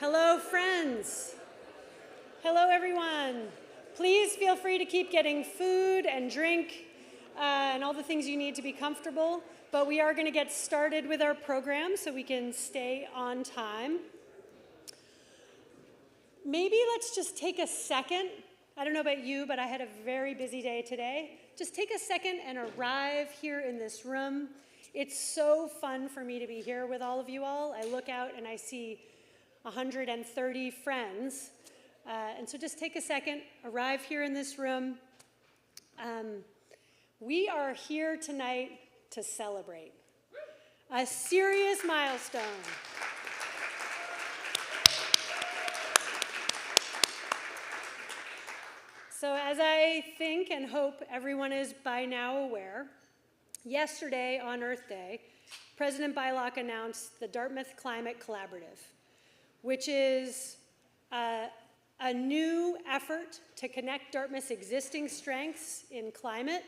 Hello, friends. Hello, everyone. Please feel free to keep getting food and drink and all the things you need to be comfortable, but we are going to get started with our program so we can stay on time. Maybe let's just take a second. I don't know about you, but I had a very busy day today. Just take a second and arrive here in this room. It's so fun for me to be here with all of you all. I look out and I see 130 friends. And so just take a second, arrive here in this room. We are here tonight to celebrate a serious milestone. So as I think and hope everyone is by now aware, yesterday on Earth Day, President Bylock announced the Dartmouth Climate Collaborative, which is a new effort to connect Dartmouth's existing strengths in climate.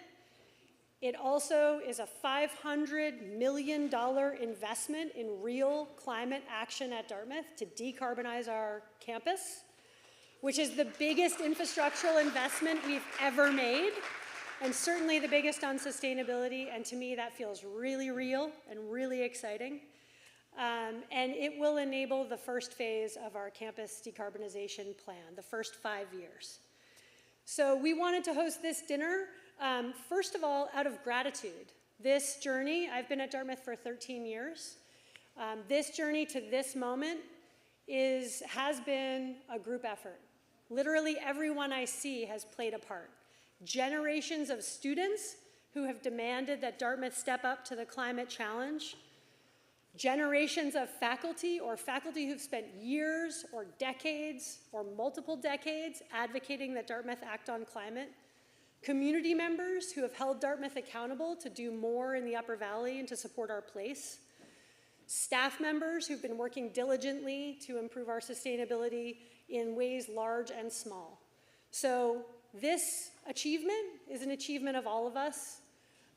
It also is a $500 million investment in real climate action at Dartmouth to decarbonize our campus, which is the biggest infrastructural investment we've ever made, and certainly the biggest on sustainability, and to me that feels really real and really exciting. And it will enable the first phase of our campus decarbonization plan, the first 5 years. So we wanted to host this dinner, first of all, out of gratitude. This journey, I've been at Dartmouth for 13 years. This journey to this moment has been a group effort. Literally everyone I see has played a part. Generations of students who have demanded that Dartmouth step up to the climate challenge. Generations of faculty or faculty who've spent years or decades or multiple decades advocating that Dartmouth act on climate. Community members who have held Dartmouth accountable to do more in the Upper Valley and to support our place. Staff members who've been working diligently to improve our sustainability in ways large and small. So this achievement is an achievement of all of us.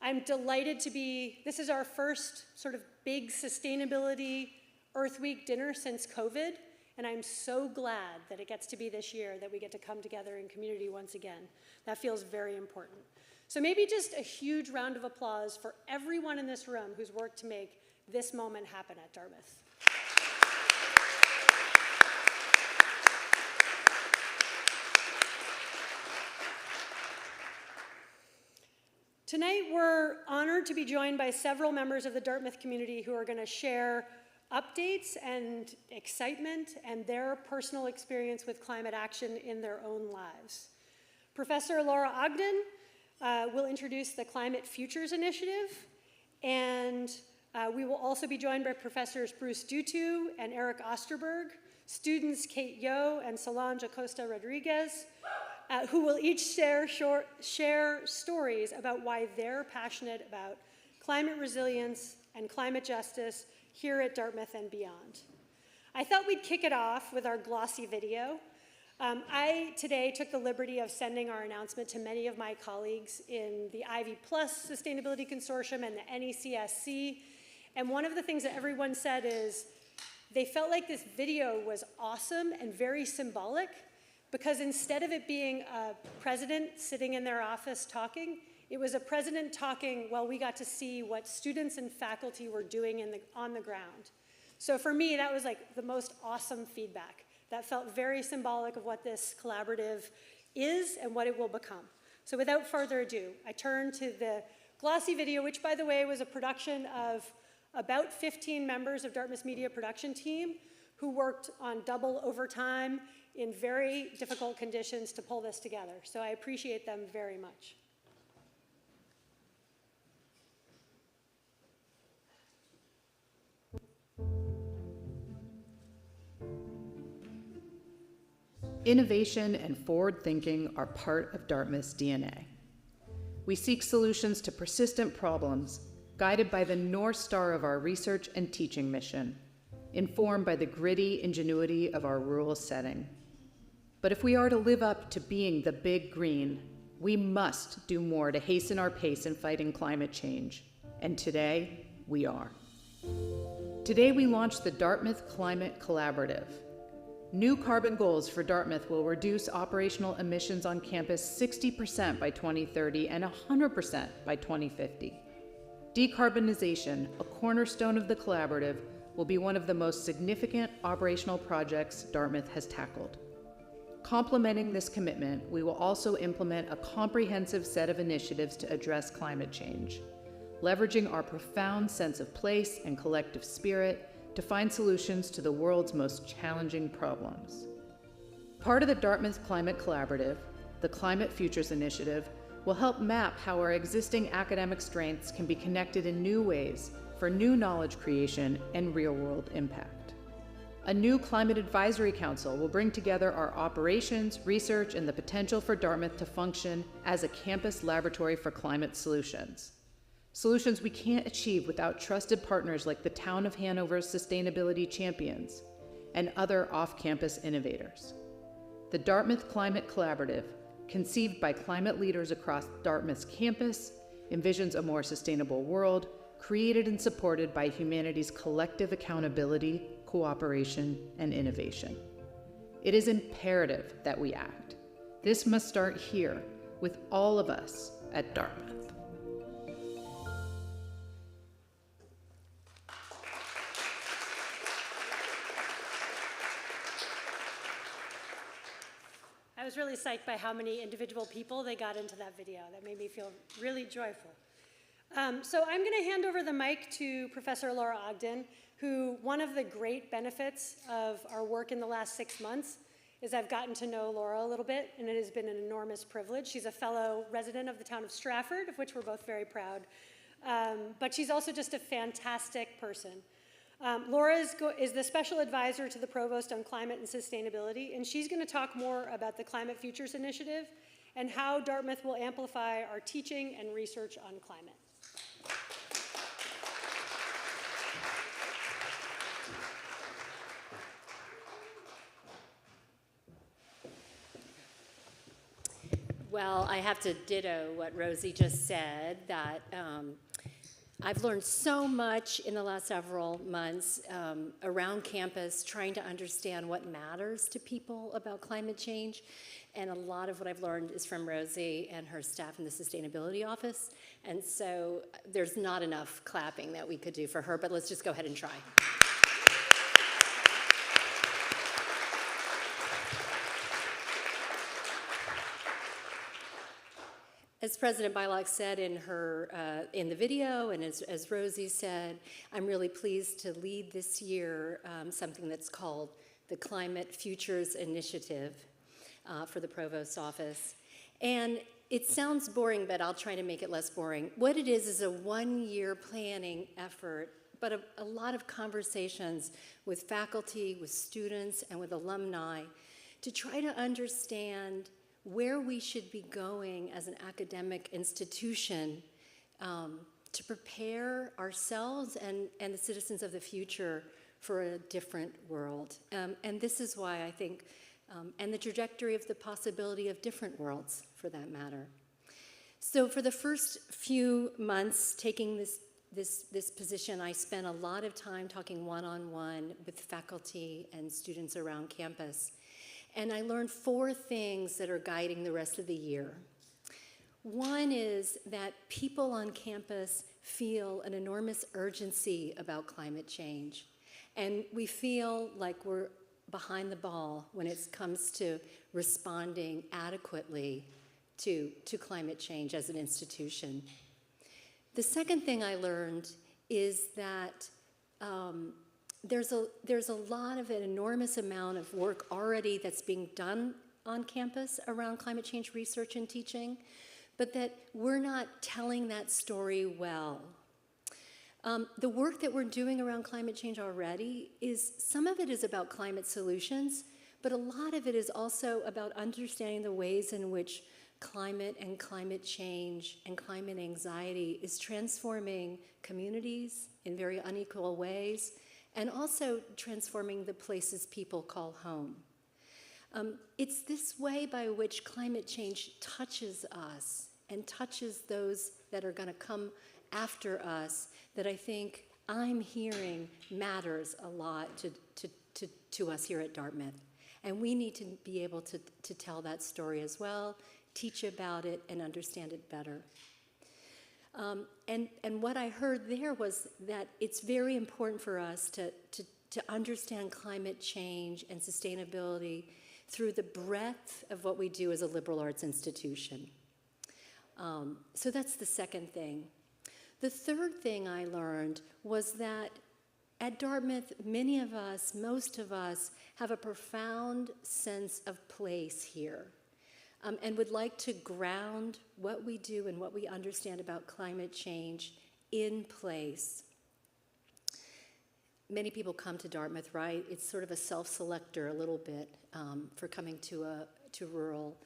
I'm delighted to this is our first sort of big sustainability Earth Week dinner since COVID, and I'm so glad that it gets to be this year that we get to come together in community once again. That feels very important. So maybe just a huge round of applause for everyone in this room who's worked to make this moment happen at Dartmouth. Tonight, we're honored to be joined by several members of the Dartmouth community who are going to share updates and excitement and their personal experience with climate action in their own lives. Professor Laura Ogden will introduce the Climate Futures Initiative, and we will also be joined by Professors Bruce Duthu and Erich Osterberg, students Kate Yeo and Solange Acosta-Rodríguez, who will each share stories about why they're passionate about climate resilience and climate justice here at Dartmouth and beyond. I thought we'd kick it off with our glossy video. I today took the liberty of sending our announcement to many of my colleagues in the Ivy Plus Sustainability Consortium and the NECSC, and one of the things that everyone said is they felt like this video was awesome and very symbolic, because instead of it being a president sitting in their office talking, it was a president talking while we got to see what students and faculty were doing on the ground. So for me, that was like the most awesome feedback. That felt very symbolic of what this collaborative is and what it will become. So without further ado, I turn to the glossy video, which by the way was a production of about 15 members of Dartmouth's media production team who worked on double overtime in very difficult conditions to pull this together. So I appreciate them very much. Innovation and forward thinking are part of Dartmouth's DNA. We seek solutions to persistent problems, guided by the North Star of our research and teaching mission, informed by the gritty ingenuity of our rural setting. But if we are to live up to being the big green, we must do more to hasten our pace in fighting climate change. And today, we are. Today, we launched the Dartmouth Climate Collaborative. New carbon goals for Dartmouth will reduce operational emissions on campus 60% by 2030 and 100% by 2050. Decarbonization, a cornerstone of the collaborative, will be one of the most significant operational projects Dartmouth has tackled. Complementing this commitment, we will also implement a comprehensive set of initiatives to address climate change, leveraging our profound sense of place and collective spirit to find solutions to the world's most challenging problems. Part of the Dartmouth Climate Collaborative, the Climate Futures Initiative, will help map how our existing academic strengths can be connected in new ways for new knowledge creation and real-world impact. A new Climate Advisory Council will bring together our operations, research, and the potential for Dartmouth to function as a campus laboratory for climate solutions. Solutions we can't achieve without trusted partners like the Town of Hanover's Sustainability Champions and other off-campus innovators. The Dartmouth Climate Collaborative, conceived by climate leaders across Dartmouth's campus, envisions a more sustainable world, created and supported by humanity's collective accountability, cooperation, and innovation. It is imperative that we act. This must start here, with all of us at Dartmouth. I was really psyched by how many individual people they got into that video. That made me feel really joyful. So I'm going to hand over the mic to Professor Laura Ogden, who one of the great benefits of our work in the last 6 months is I've gotten to know Laura a little bit, and it has been an enormous privilege. She's a fellow resident of the town of Stratford, of which we're both very proud. But she's also just a fantastic person. Laura is the special advisor to the Provost on climate and sustainability, and she's going to talk more about the Climate Futures Initiative and how Dartmouth will amplify our teaching and research on climate. Well, I have to ditto what Rosi just said, that I've learned so much in the last several months around campus, trying to understand what matters to people about climate change. And a lot of what I've learned is from Rosi and her staff in the Sustainability Office. And so there's not enough clapping that we could do for her, but let's just go ahead and try. As President Bylock said in the video, and as Rosi said, I'm really pleased to lead this year something that's called the Climate Futures Initiative for the Provost's office. And it sounds boring, but I'll try to make it less boring. What it is a one-year planning effort, but a lot of conversations with faculty, with students, and with alumni to try to understand where we should be going as an academic institution to prepare ourselves and the citizens of the future for a different world. And this is why I think, and the trajectory of the possibility of different worlds, for that matter. So for the first few months taking this position, I spent a lot of time talking one-on-one with faculty and students around campus. And I learned 4 things that are guiding the rest of the year. One is that people on campus feel an enormous urgency about climate change. And we feel like we're behind the ball when it comes to responding adequately to climate change as an institution. The second thing I learned is that there's a lot of an enormous amount of work already that's being done on campus around climate change research and teaching, but that we're not telling that story well. The work that we're doing around climate change already some of it is about climate solutions, but a lot of it is also about understanding the ways in which climate and climate change and climate anxiety is transforming communities in very unequal ways, and also transforming the places people call home. It's this way by which climate change touches us and touches those that are going to come after us that I think I'm hearing matters a lot to us here at Dartmouth. And we need to be able to tell that story as well, teach about it, and understand it better. And what I heard there was that it's very important for us to understand climate change and sustainability through the breadth of what we do as a liberal arts institution. So that's the second thing. The third thing I learned was that at Dartmouth, many of us, most of us, have a profound sense of place here, and would like to ground what we do and what we understand about climate change in place. Many people come to Dartmouth, right? It's sort of a self-selector a little bit for coming to a rural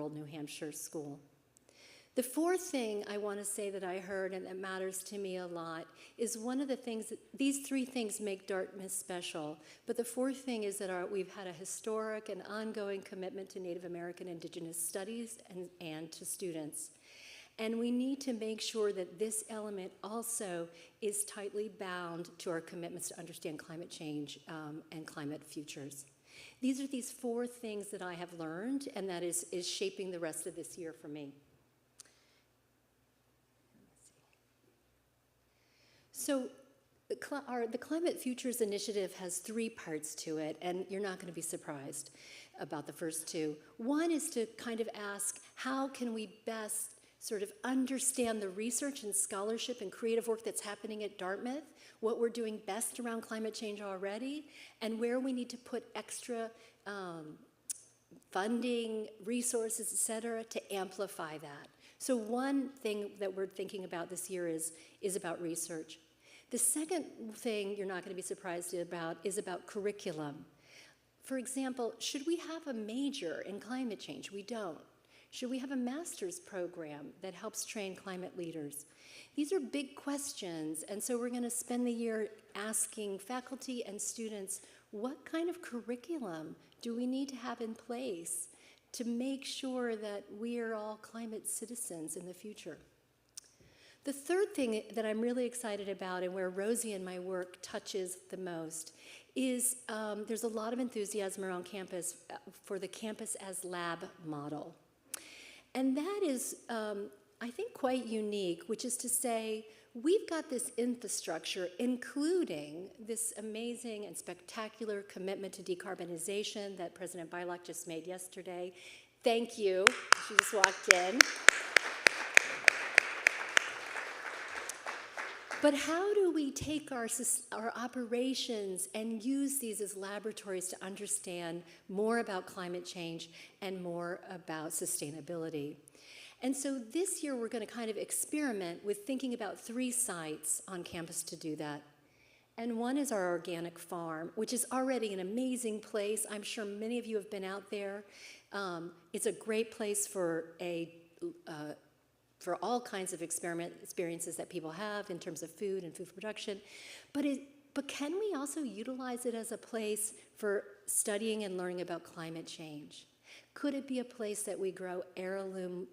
New Hampshire school. The fourth thing I want to say that I heard and that matters to me a lot is one of the things that these three things make Dartmouth special, but the fourth thing is that we've had a historic and ongoing commitment to Native American Indigenous studies and to students. And we need to make sure that this element also is tightly bound to our commitments to understand climate change and climate futures. These are these four things that I have learned, and that is shaping the rest of this year for me. So the Climate Futures Initiative has three parts to it, and you're not going to be surprised about the first two. One is to kind of ask, how can we best sort of understand the research and scholarship and creative work that's happening at Dartmouth, what we're doing best around climate change already, and where we need to put extra funding, resources, et cetera, to amplify that. So one thing that we're thinking about this year is about research. The second thing you're not going to be surprised about is about curriculum. For example, should we have a major in climate change? We don't. Should we have a master's program that helps train climate leaders? These are big questions, and so we're going to spend the year asking faculty and students, what kind of curriculum do we need to have in place to make sure that we are all climate citizens in the future? The third thing that I'm really excited about, and where Rosi and my work touches the most, is there's a lot of enthusiasm around campus for the campus as lab model. And that is, I think, quite unique, which is to say, we've got this infrastructure, including this amazing and spectacular commitment to decarbonization that President Bylock just made yesterday. Thank you. She just walked in. But how do we take our operations and use these as laboratories to understand more about climate change and more about sustainability? And so this year we're going to kind of experiment with thinking about 3 sites on campus to do that. And one is our organic farm, which is already an amazing place. I'm sure many of you have been out there. It's a great place for all kinds of experiences that people have in terms of food and food production. But can we also utilize it as a place for studying and learning about climate change? Could it be a place that we grow heirloom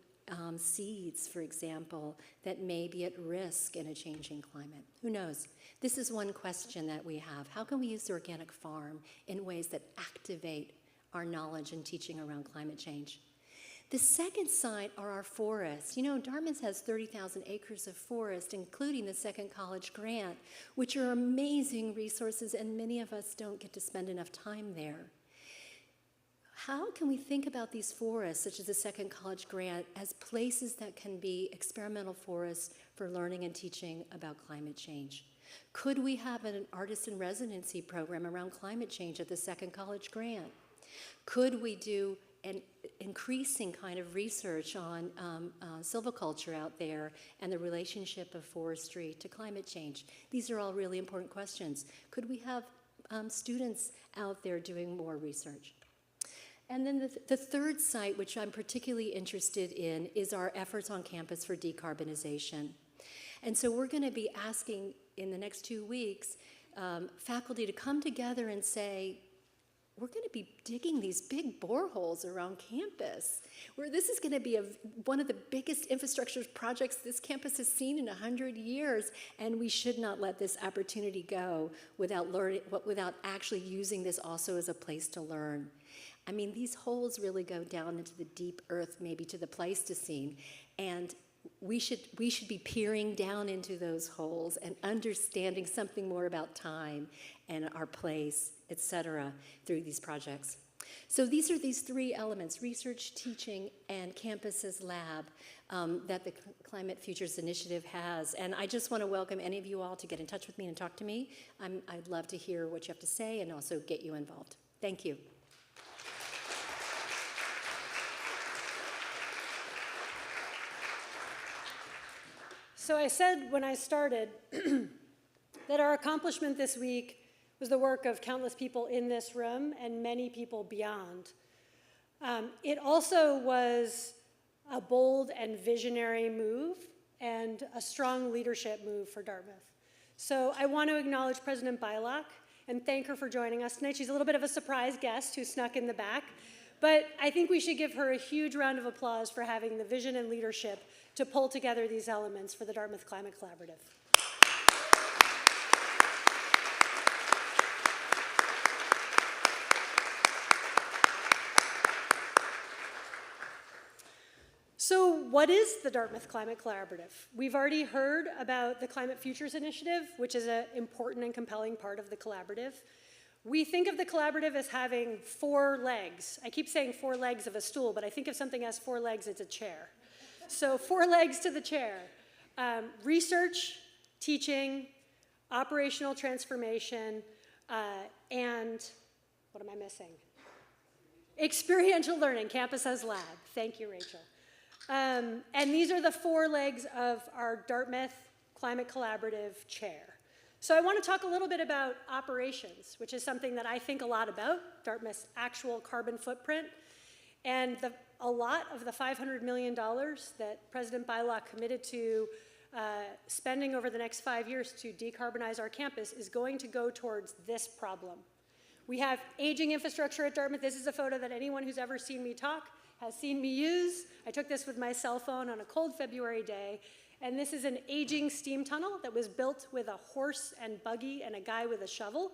seeds, for example, that may be at risk in a changing climate? Who knows? This is one question that we have. How can we use the organic farm in ways that activate our knowledge and teaching around climate change? The second site are our forests. You know, Dartmouth has 30,000 acres of forest, including the Second College Grant, which are amazing resources, and many of us don't get to spend enough time there. How can we think about these forests, such as the Second College Grant, as places that can be experimental forests for learning and teaching about climate change? Could we have an artist in residency program around climate change at the Second College Grant? Could we do an increasing kind of research on silviculture out there and the relationship of forestry to climate change? These are all really important questions. Could we have students out there doing more research? And then the third site, which I'm particularly interested in, is our efforts on campus for decarbonization. And so we're going to be asking in the next 2 weeks faculty to come together and say, we're going to be digging these big boreholes around campus, where this is going to be one of the biggest infrastructure projects this campus has seen in 100 years, and we should not let this opportunity go without actually using this also as a place to learn. I mean, these holes really go down into the deep earth, maybe to the Pleistocene, and we should be peering down into those holes and understanding something more about time and our place, etc., through these projects. So these are these three elements: research, teaching, and campus's lab that the Climate Futures Initiative has. And I just want to welcome any of you all to get in touch with me and talk to me. I'd love to hear what you have to say and also get you involved. Thank you. So I said when I started that our accomplishment this week was the work of countless people in this room and many people beyond. It also was a bold and visionary move and a strong leadership move for Dartmouth. So I want to acknowledge President Bylock and thank her for joining us tonight. She's a little bit of a surprise guest who snuck in the back, but I think we should give her a huge round of applause for having the vision and leadership to pull together these elements for the Dartmouth Climate Collaborative. So what is the Dartmouth Climate Collaborative? We've already heard about the Climate Futures Initiative, which is an important and compelling part of the collaborative. We think of the collaborative as having 4 legs. I keep saying 4 legs of a stool, but I think if something has 4 legs, it's a chair. So 4 legs to the chair: research, teaching, operational transformation, and what am I missing? Experiential learning, campus as lab. Thank you, Rachel. And these are the 4 legs of our Dartmouth Climate Collaborative chair. So I want to talk a little bit about operations, which is something that I think a lot about, Dartmouth's actual carbon footprint. And a lot of the $500 million that President Bylock committed to spending over the next 5 years to decarbonize our campus is going to go towards this problem. We have aging infrastructure at Dartmouth. This is a photo that anyone who's ever seen me talk has seen me use. I took this with my cell phone on a cold February day. And this is an aging steam tunnel that was built with a horse and buggy and a guy with a shovel.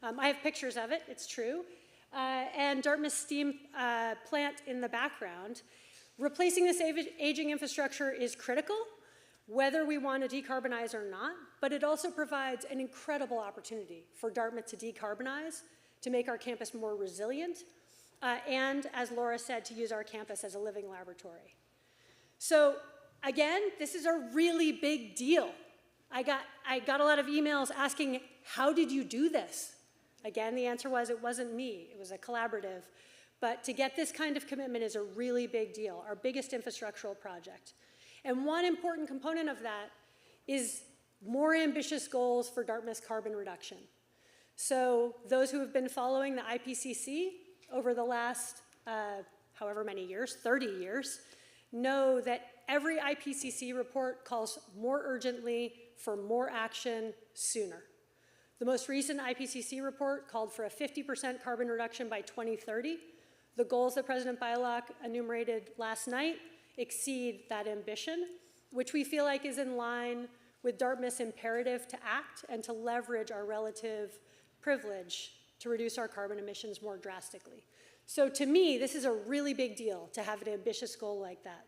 I have pictures of it, it's true. And Dartmouth steam plant in the background. Replacing this aging infrastructure is critical, whether we want to decarbonize or not, but it also provides an incredible opportunity for Dartmouth to decarbonize, to make our campus more resilient, and, as Laura said, to use our campus as a living laboratory. So, again, this is a really big deal. I got a lot of emails asking, how did you do this? Again, the answer was, it wasn't me, it was a collaborative. But to get this kind of commitment is a really big deal, our biggest infrastructural project. And one important component of that is more ambitious goals for Dartmouth's carbon reduction. So those who have been following the IPCC over the last however many years, 30 years, know that every IPCC report calls more urgently for more action sooner. The most recent IPCC report called for a 50% carbon reduction by 2030. The goals that President Bylock enumerated last night exceed that ambition, which we feel like is in line with Dartmouth's imperative to act and to leverage our relative privilege to reduce our carbon emissions more drastically. So to me, this is a really big deal to have an ambitious goal like that.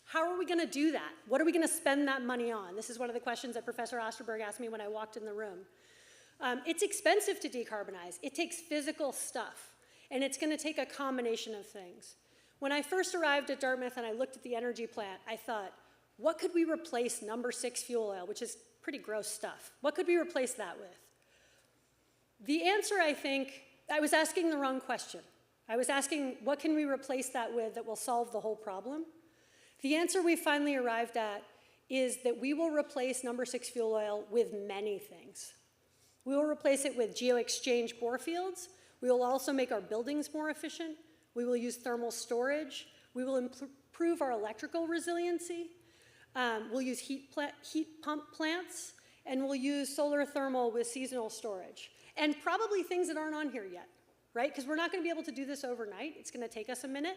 How are we going to do that? What are we going to spend that money on? This is one of the questions that Professor Osterberg asked me when I walked in the room. It's expensive to decarbonize. It takes physical stuff, and it's going to take a combination of things. When I first arrived at Dartmouth and I looked at the energy plant, I thought, what could we replace number 6 fuel oil, which is pretty gross stuff? What could we replace that with? The answer, I think, I was asking the wrong question. I was asking, what can we replace that with that will solve the whole problem? The answer we finally arrived at is that we will replace number 6 fuel oil with many things. We will replace it with geo-exchange bore fields. We will also make our buildings more efficient. We will use thermal storage. We will improve our electrical resiliency. We'll use heat pump plants, and we'll use solar thermal with seasonal storage. And probably things that aren't on here yet, right? Because we're not going to be able to do this overnight. It's going to take us a minute.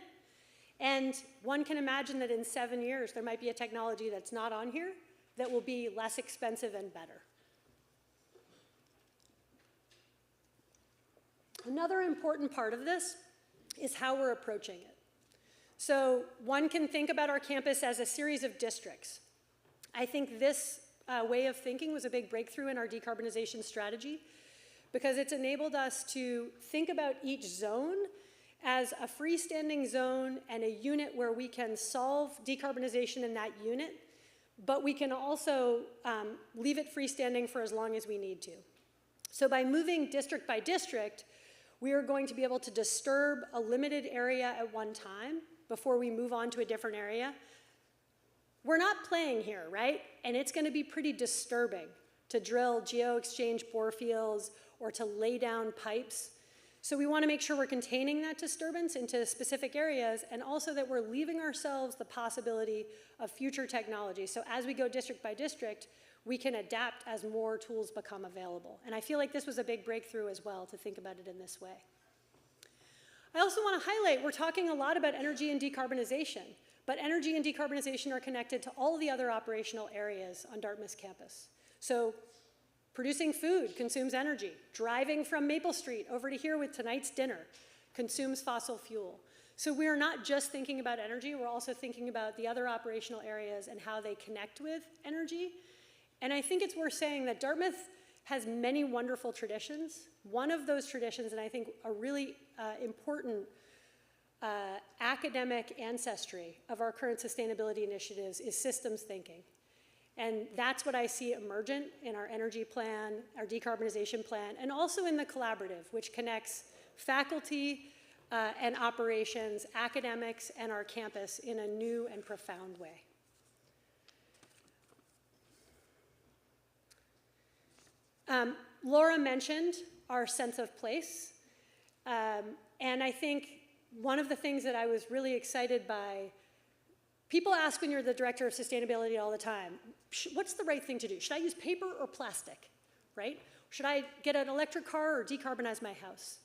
And one can imagine that in 7 years, there might be a technology that's not on here that will be less expensive and better. Another important part of this is how we're approaching it. So one can think about our campus as a series of districts. I think this way of thinking was a big breakthrough in our decarbonization strategy because it's enabled us to think about each zone as a freestanding zone and a unit where we can solve decarbonization in that unit, but we can also leave it freestanding for as long as we need to. So by moving district by district, we are going to be able to disturb a limited area at one time before we move on to a different area. We're not playing here, right? And it's going to be pretty disturbing to drill geo-exchange bore fields or to lay down pipes. So we want to make sure we're containing that disturbance into specific areas and also that we're leaving ourselves the possibility of future technology. So as we go district by district, we can adapt as more tools become available. And I feel like this was a big breakthrough as well to think about it in this way. I also want to highlight, we're talking a lot about energy and decarbonization, but energy and decarbonization are connected to all the other operational areas on Dartmouth's campus. So producing food consumes energy. Driving from Maple Street over to here with tonight's dinner consumes fossil fuel. So we are not just thinking about energy, we're also thinking about the other operational areas and how they connect with energy. And I think it's worth saying that Dartmouth has many wonderful traditions. One of those traditions, and I think a really important academic ancestry of our current sustainability initiatives is systems thinking. And that's what I see emergent in our energy plan, our decarbonization plan, and also in the collaborative, which connects faculty and operations, academics, and our campus in a new and profound way. Laura mentioned our sense of place, and I think one of the things that I was really excited by, people ask when you're the director of sustainability all the time, what's the right thing to do? Should I use paper or plastic, right? Should I get an electric car or decarbonize my house?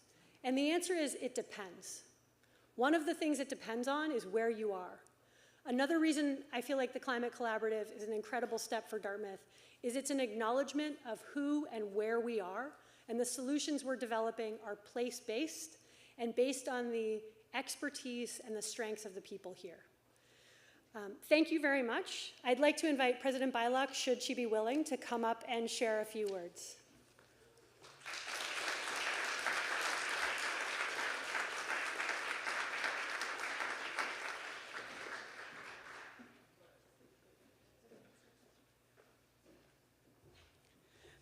And the answer is it depends. One of the things it depends on is where you are. Another reason I feel like the Climate Collaborative is an incredible step for Dartmouth is it's an acknowledgement of who and where we are, and the solutions we're developing are place-based and based on the expertise and the strengths of the people here. Thank you very much. I'd like to invite President Bylock, should she be willing, to come up and share a few words.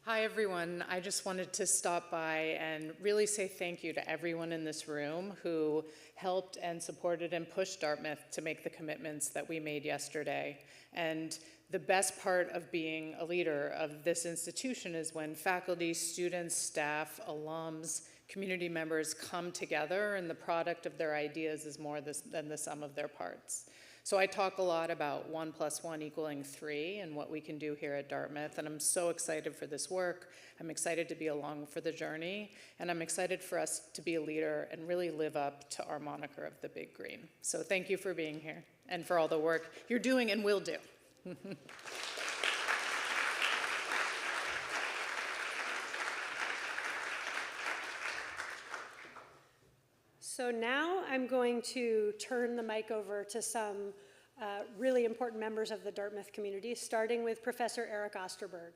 Hi, everyone. I just wanted to stop by and really say thank you to everyone in this room who helped and supported and pushed Dartmouth to make the commitments that we made yesterday. And the best part of being a leader of this institution is when faculty, students, staff, alums, community members come together and the product of their ideas is more than the sum of their parts. So I talk a lot about 1 + 1 = 3 and what we can do here at Dartmouth, and I'm so excited for this work. I'm excited to be along for the journey, and I'm excited for us to be a leader and really live up to our moniker of the Big Green. So thank you for being here and for all the work you're doing and will do. So now I'm going to turn the mic over to some really important members of the Dartmouth community, starting with Professor Erich Osterberg.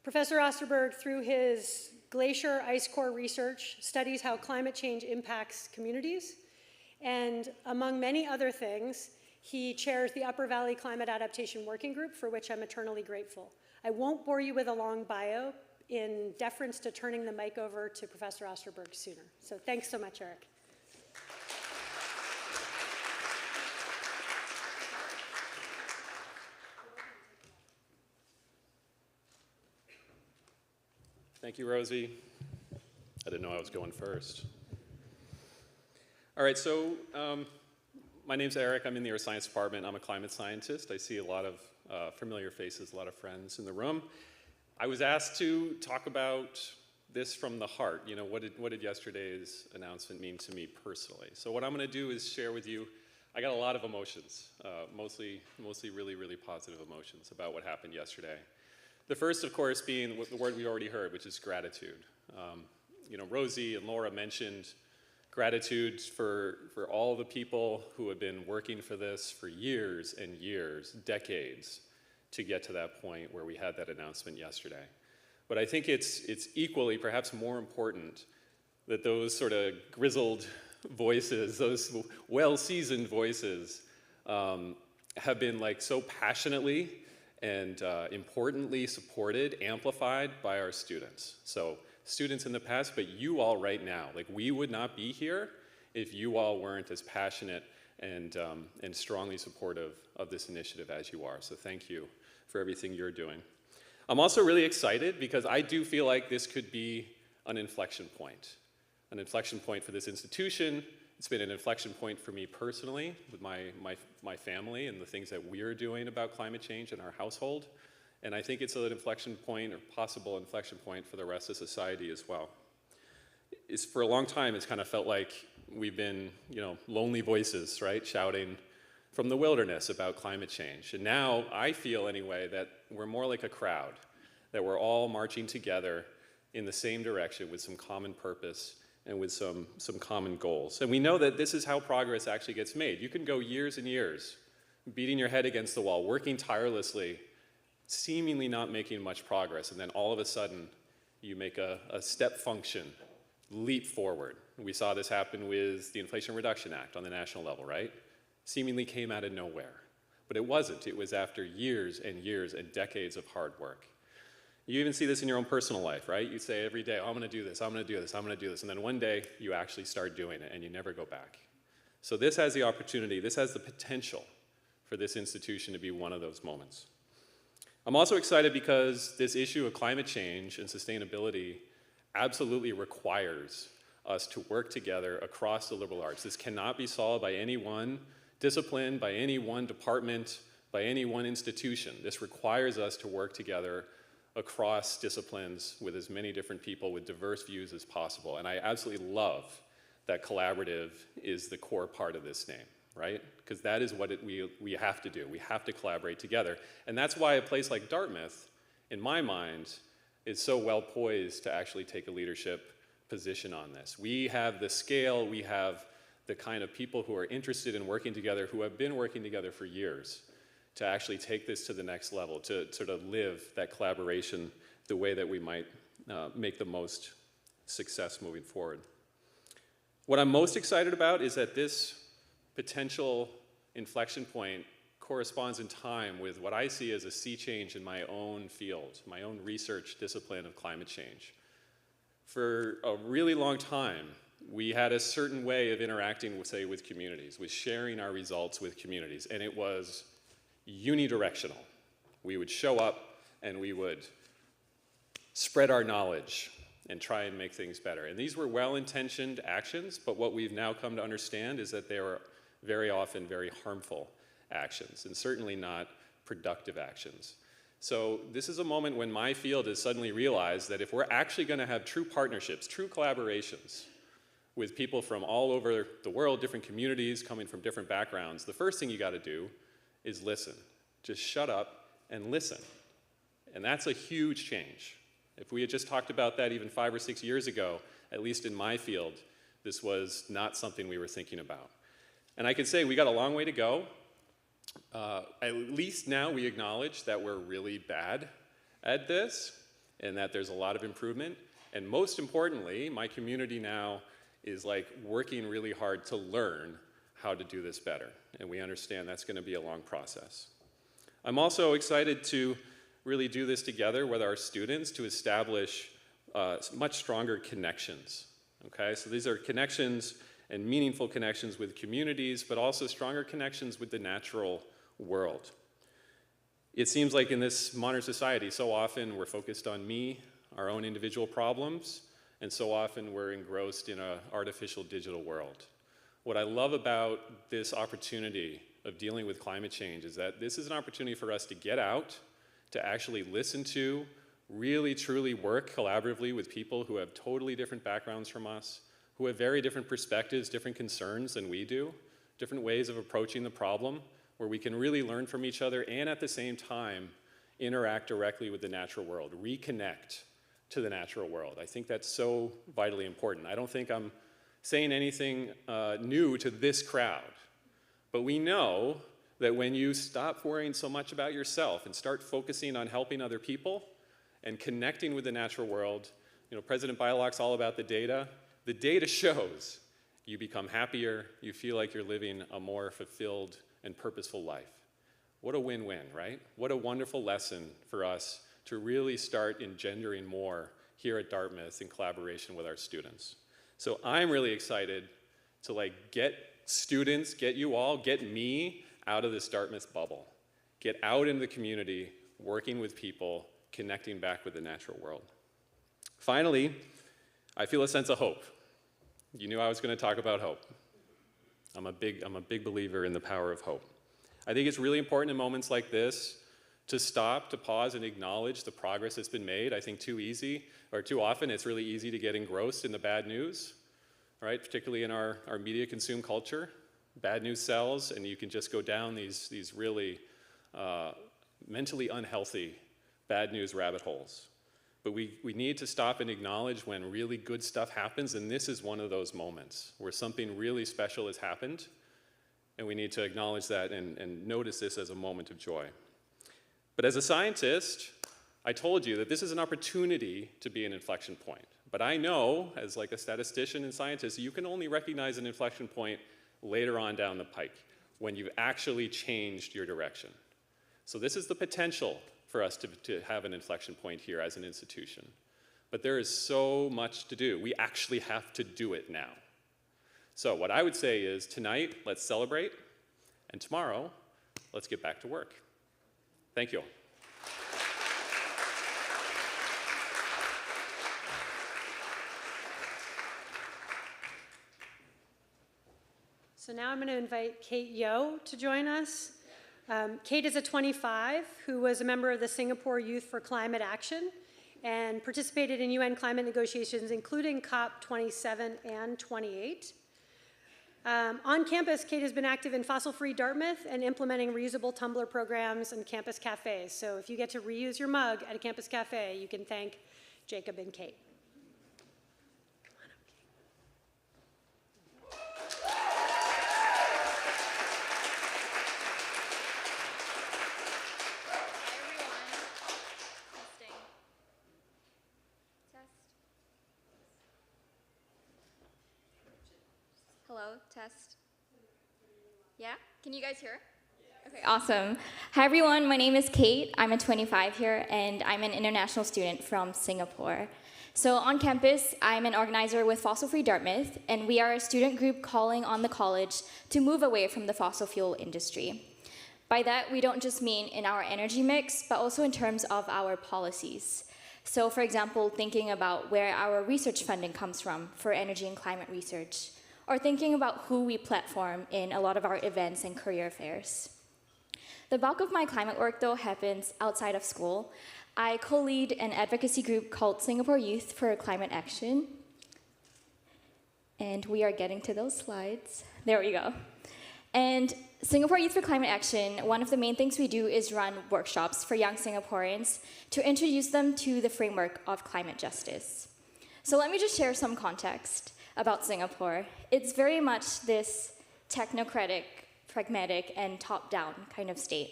Professor Osterberg, through his glacier ice core research, studies how climate change impacts communities. And among many other things, he chairs the Upper Valley Climate Adaptation Working Group, for which I'm eternally grateful. I won't bore you with a long bio in deference to turning the mic over to Professor Osterberg sooner. So thanks so much, Erich. Thank you, Rosie. I didn't know I was going first. All right, so my name's Eric. I'm in the Earth Science Department. I'm a climate scientist. I see a lot of familiar faces, a lot of friends in the room. I was asked to talk about this from the heart. You know, what did yesterday's announcement mean to me personally? So what I'm going to do is share with you, I got a lot of emotions, mostly really, really positive emotions about what happened yesterday. The first, of course, being the word we already heard, which is gratitude. You know, Rosi and Laura mentioned gratitude for all the people who have been working for this for years and years, decades, to get to that point where we had that announcement yesterday. But I think it's equally, perhaps more important, that those sort of grizzled voices, those well-seasoned voices, have been like so passionately and importantly supported, amplified by our students. So students in the past, but you all right now. Like, we would not be here if you all weren't as passionate and strongly supportive of this initiative as you are. So thank you for everything you're doing. I'm also really excited because I do feel like this could be an inflection point for this institution. It's been an inflection point for me personally with my family and the things that we're doing about climate change in our household. And I think it's an inflection point or possible inflection point for the rest of society as well. For a long time, it's kind of felt like we've been, you know, lonely voices, right, shouting from the wilderness about climate change. And now I feel anyway that we're more like a crowd, that we're all marching together in the same direction with some common purpose and with some common goals. And we know that this is how progress actually gets made. You can go years and years beating your head against the wall, working tirelessly, seemingly not making much progress, and then all of a sudden you make a step function leap forward. We saw this happen with the Inflation Reduction Act on the national level, right? Seemingly came out of nowhere. But it wasn't. It was after years and years and decades of hard work. You even see this in your own personal life, right? You say every day, oh, I'm going to do this, I'm going to do this, I'm going to do this. And then one day you actually start doing it and you never go back. So this has the opportunity, this has the potential for this institution to be one of those moments. I'm also excited because this issue of climate change and sustainability absolutely requires us to work together across the liberal arts. This cannot be solved by any one discipline, by any one department, by any one institution. This requires us to work together across disciplines with as many different people with diverse views as possible. And I absolutely love that collaborative is the core part of this name, right? Because that is what we have to do. We have to collaborate together. And that's why a place like Dartmouth, in my mind, is so well poised to actually take a leadership position on this. We have the scale, we have the kind of people who are interested in working together, who have been working together for years, to actually take this to the next level, to sort of live that collaboration the way that we might make the most success moving forward. What I'm most excited about is that this potential inflection point corresponds in time with what I see as a sea change in my own field, my own research discipline of climate change. For a really long time, we had a certain way of interacting, say, with communities, with sharing our results with communities, and it was unidirectional. We would show up and we would spread our knowledge and try and make things better. And these were well-intentioned actions, but what we've now come to understand is that they were very often very harmful actions, and certainly not productive actions. So this is a moment when my field has suddenly realized that if we're actually going to have true partnerships, true collaborations with people from all over the world, different communities coming from different backgrounds, the first thing you got to do is listen. Just shut up and listen. And that's a huge change. If we had just talked about that even 5 or 6 years ago, at least in my field, this was not something we were thinking about. And I can say we got a long way to go. At least now we acknowledge that we're really bad at this and that there's a lot of improvement. And most importantly, my community now is like working really hard to learn how to do this better. And we understand that's going to be a long process. I'm also excited to really do this together with our students to establish much stronger connections. Okay, so these are connections and meaningful connections with communities, but also stronger connections with the natural world. It seems like in this modern society, so often we're focused on me, our own individual problems, and so often we're engrossed in an artificial digital world. What I love about this opportunity of dealing with climate change is that this is an opportunity for us to get out, to actually listen to really truly work collaboratively with people who have totally different backgrounds from us, who have very different perspectives, different concerns than we do, different ways of approaching the problem, where we can really learn from each other and at the same time interact directly with the natural world, reconnect to the natural world. I think that's so vitally important. I don't think I'm saying anything new to this crowd, but we know that when you stop worrying so much about yourself and start focusing on helping other people and connecting with the natural world, President Beilock's all about the data. The data shows you become happier, you feel like you're living a more fulfilled and purposeful life. What a win-win, right? What a wonderful lesson for us to really start engendering more here at Dartmouth in collaboration with our students. So I'm really excited to get students, get you all, get me out of this Dartmouth bubble. Get out in the community, working with people, connecting back with the natural world. Finally, I feel a sense of hope. You knew I was going to talk about hope. I'm a big believer in the power of hope. I think it's really important in moments like this to stop, to pause, and acknowledge the progress that's been made. I think too often it's really easy to get engrossed in the bad news, right? Particularly in our media consumed culture. Bad news sells, and you can just go down these really mentally unhealthy bad news rabbit holes. But we need to stop and acknowledge when really good stuff happens, and this is one of those moments where something really special has happened, and we need to acknowledge that and notice this as a moment of joy. But as a scientist, I told you that this is an opportunity to be an inflection point. But I know, as a statistician and scientist, you can only recognize an inflection point later on down the pike, when you've actually changed your direction. So this is the potential for us to have an inflection point here as an institution. But there is so much to do. We actually have to do it now. So what I would say is tonight, let's celebrate, and tomorrow, let's get back to work. Thank you all. So now I'm going to invite Kate Yeo to join us. Kate is a 25 who was a member of the Singapore Youth for Climate Action and participated in UN climate negotiations, including COP 27 and 28. On campus, Kate has been active in fossil-free Dartmouth and implementing reusable tumbler programs and campus cafes. So if you get to reuse your mug at a campus cafe, you can thank Jacob and Kate. Hello, test. Yeah? Can you guys hear? Okay, awesome. Hi everyone, my name is Kate. I'm a 25 here, and I'm an international student from Singapore. So on campus, I'm an organizer with Fossil Free Dartmouth, and we are a student group calling on the college to move away from the fossil fuel industry. By that, we don't just mean in our energy mix, but also in terms of our policies. So for example, thinking about where our research funding comes from for energy and climate research, or thinking about who we platform in a lot of our events and career fairs. The bulk of my climate work, though, happens outside of school. I co-lead an advocacy group called Singapore Youth for Climate Action. And we are getting to those slides. There we go. And Singapore Youth for Climate Action, one of the main things we do is run workshops for young Singaporeans to introduce them to the framework of climate justice. So let me just share some context about Singapore. It's very much this technocratic, pragmatic, and top-down kind of state.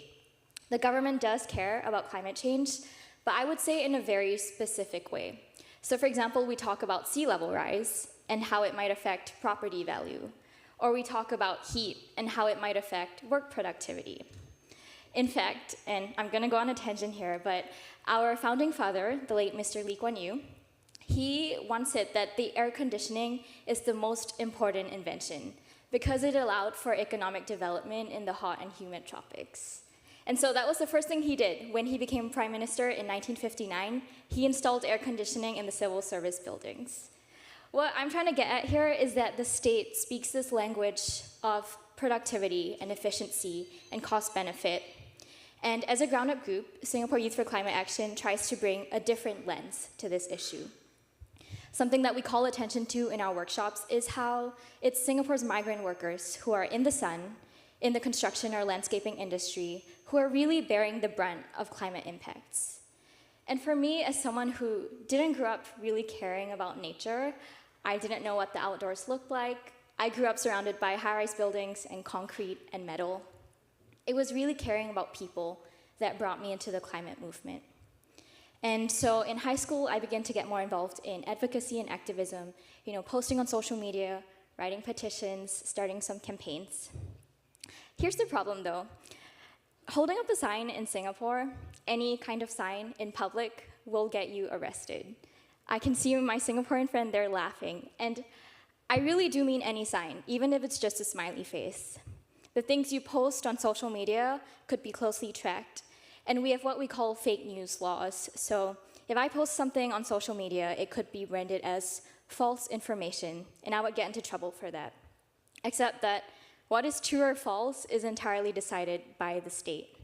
The government does care about climate change, but I would say in a very specific way. So for example, we talk about sea level rise and how it might affect property value, or we talk about heat and how it might affect work productivity. In fact, and I'm gonna go on a tangent here, but our founding father, the late Mr. Lee Kuan Yew, he once said that the air conditioning is the most important invention because it allowed for economic development in the hot and humid tropics. And so that was the first thing he did. When he became prime minister in 1959, he installed air conditioning in the civil service buildings. What I'm trying to get at here is that the state speaks this language of productivity and efficiency and cost benefit. And as a ground-up group, Singapore Youth for Climate Action tries to bring a different lens to this issue. Something that we call attention to in our workshops is how it's Singapore's migrant workers who are in the sun, in the construction or landscaping industry, who are really bearing the brunt of climate impacts. And for me, as someone who didn't grow up really caring about nature, I didn't know what the outdoors looked like. I grew up surrounded by high-rise buildings and concrete and metal. It was really caring about people that brought me into the climate movement. And so in high school, I began to get more involved in advocacy and activism, posting on social media, writing petitions, starting some campaigns. Here's the problem, though. Holding up a sign in Singapore, any kind of sign in public, will get you arrested. I can see my Singaporean friend there laughing, and I really do mean any sign, even if it's just a smiley face. The things you post on social media could be closely tracked, and we have what we call fake news laws. So if I post something on social media, it could be branded as false information, and I would get into trouble for that. Except that what is true or false is entirely decided by the state.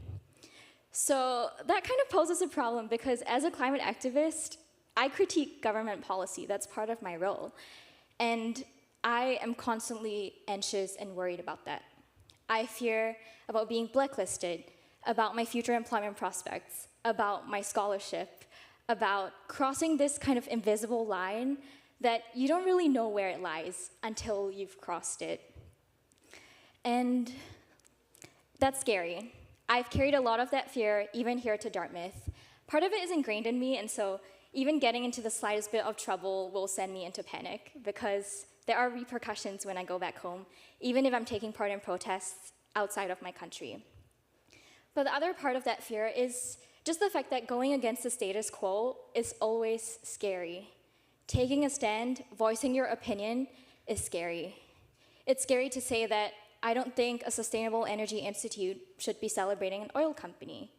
So that kind of poses a problem because as a climate activist, I critique government policy. That's part of my role. And I am constantly anxious and worried about that. I fear about being blacklisted, about my future employment prospects, about my scholarship, about crossing this kind of invisible line that you don't really know where it lies until you've crossed it. And that's scary. I've carried a lot of that fear even here to Dartmouth. Part of it is ingrained in me, and so even getting into the slightest bit of trouble will send me into panic because there are repercussions when I go back home, even if I'm taking part in protests outside of my country. But the other part of that fear is just the fact that going against the status quo is always scary. Taking a stand, voicing your opinion is scary. It's scary to say that I don't think a sustainable energy institute should be celebrating an oil company.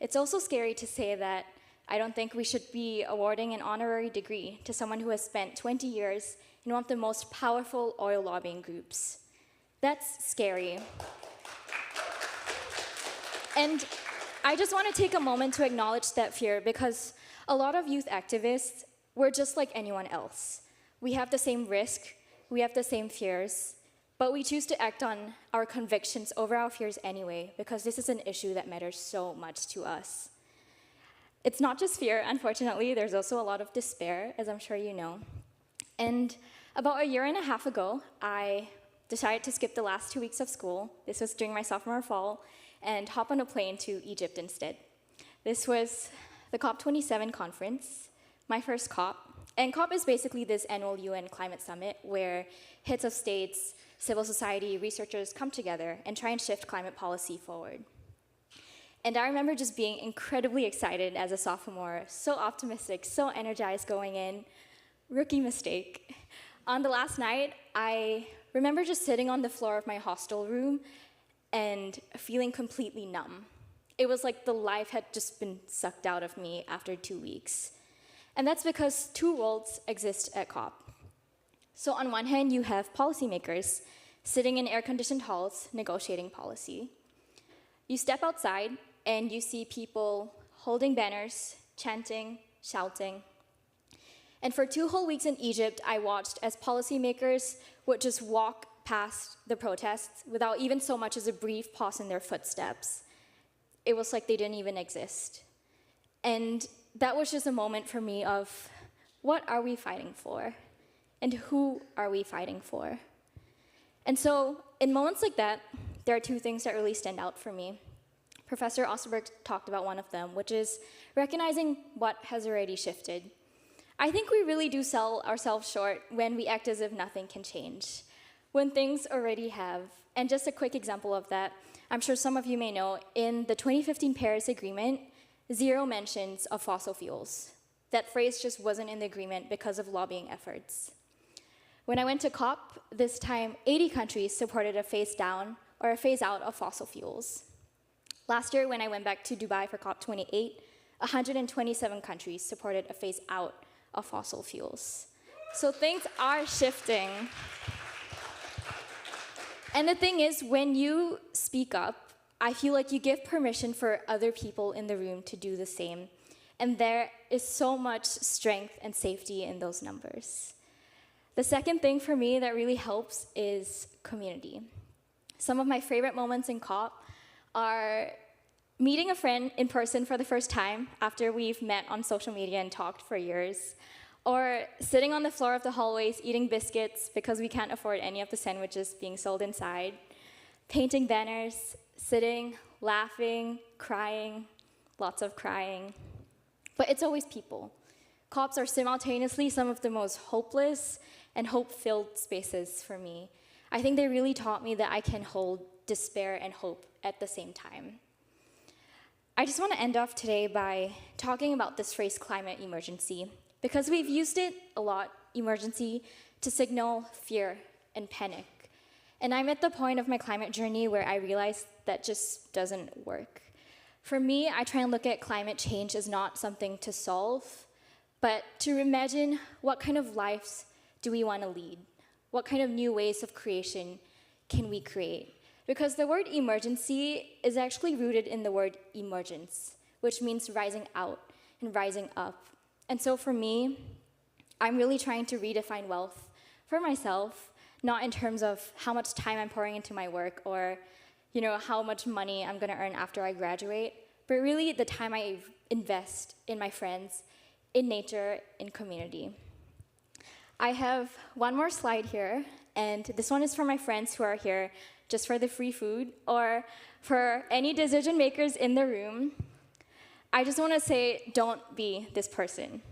It's also scary to say that I don't think we should be awarding an honorary degree to someone who has spent 20 years in one of the most powerful oil lobbying groups. That's scary. And I just want to take a moment to acknowledge that fear because a lot of youth activists, we're just like anyone else. We have the same risk, we have the same fears, but we choose to act on our convictions over our fears anyway because this is an issue that matters so much to us. It's not just fear, unfortunately, there's also a lot of despair, as I'm sure you know. And about a year and a half ago, I decided to skip the last 2 weeks of school. This was during my sophomore fall, and hop on a plane to Egypt instead. This was the COP27 conference, my first COP. And COP is basically this annual UN climate summit where heads of states, civil society, researchers come together and try and shift climate policy forward. And I remember just being incredibly excited as a sophomore, so optimistic, so energized going in. Rookie mistake. On the last night, I remember just sitting on the floor of my hostel room and feeling completely numb. It was like the life had just been sucked out of me after 2 weeks. And that's because two worlds exist at COP. So on one hand, you have policymakers sitting in air-conditioned halls negotiating policy. You step outside and you see people holding banners, chanting, shouting. And for 2 whole weeks in Egypt, I watched as policymakers would just walk past the protests without even so much as a brief pause in their footsteps. It was like they didn't even exist. And that was just a moment for me of, what are we fighting for? And who are we fighting for? And so, in moments like that, there are 2 things that really stand out for me. Professor Osterberg talked about one of them, which is recognizing what has already shifted. I think we really do sell ourselves short when we act as if nothing can change, when things already have. And just a quick example of that, I'm sure some of you may know, in the 2015 Paris Agreement, 0 mentions of fossil fuels. That phrase just wasn't in the agreement because of lobbying efforts. When I went to COP, this time 80 countries supported a phase down or a phase out of fossil fuels. Last year, when I went back to Dubai for COP28, 127 countries supported a phase out of fossil fuels. So things are shifting. And the thing is, when you speak up, I feel like you give permission for other people in the room to do the same. And there is so much strength and safety in those numbers. The second thing for me that really helps is community. Some of my favorite moments in COP are meeting a friend in person for the first time after we've met on social media and talked for years, or sitting on the floor of the hallways eating biscuits because we can't afford any of the sandwiches being sold inside, painting banners, sitting, laughing, crying, lots of crying. But it's always people. COPs are simultaneously some of the most hopeless and hope-filled spaces for me. I think they really taught me that I can hold despair and hope at the same time. I just want to end off today by talking about this phrase, climate emergency, because we've used it a lot, emergency, to signal fear and panic. And I'm at the point of my climate journey where I realize that just doesn't work. For me, I try and look at climate change as not something to solve, but to imagine what kind of lives do we want to lead? What kind of new ways of creation can we create? Because the word emergency is actually rooted in the word emergence, which means rising out and rising up. And so for me, I'm really trying to redefine wealth for myself, not in terms of how much time I'm pouring into my work or how much money I'm going to earn after I graduate, but really the time I invest in my friends, in nature, in community. I have one more slide here, and this one is for my friends who are here just for the free food, or for any decision makers in the room. I just want to say, don't be this person.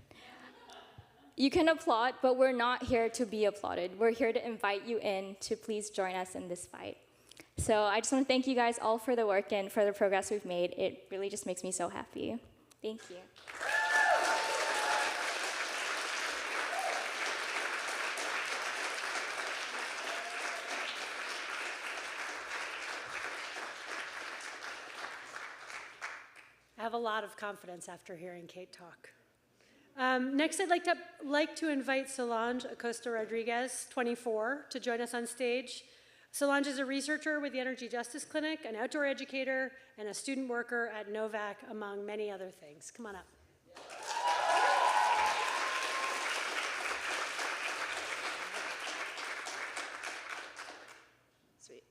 You can applaud, but we're not here to be applauded. We're here to invite you in to please join us in this fight. So I just want to thank you guys all for the work and for the progress we've made. It really just makes me so happy. Thank you. I have a lot of confidence after hearing Kate talk. Next, I'd like to invite Solange Acosta-Rodríguez, 24, to join us on stage. Solange is a researcher with the Energy Justice Clinic, an outdoor educator, and a student worker at Novak, among many other things. Come on up. Sweet.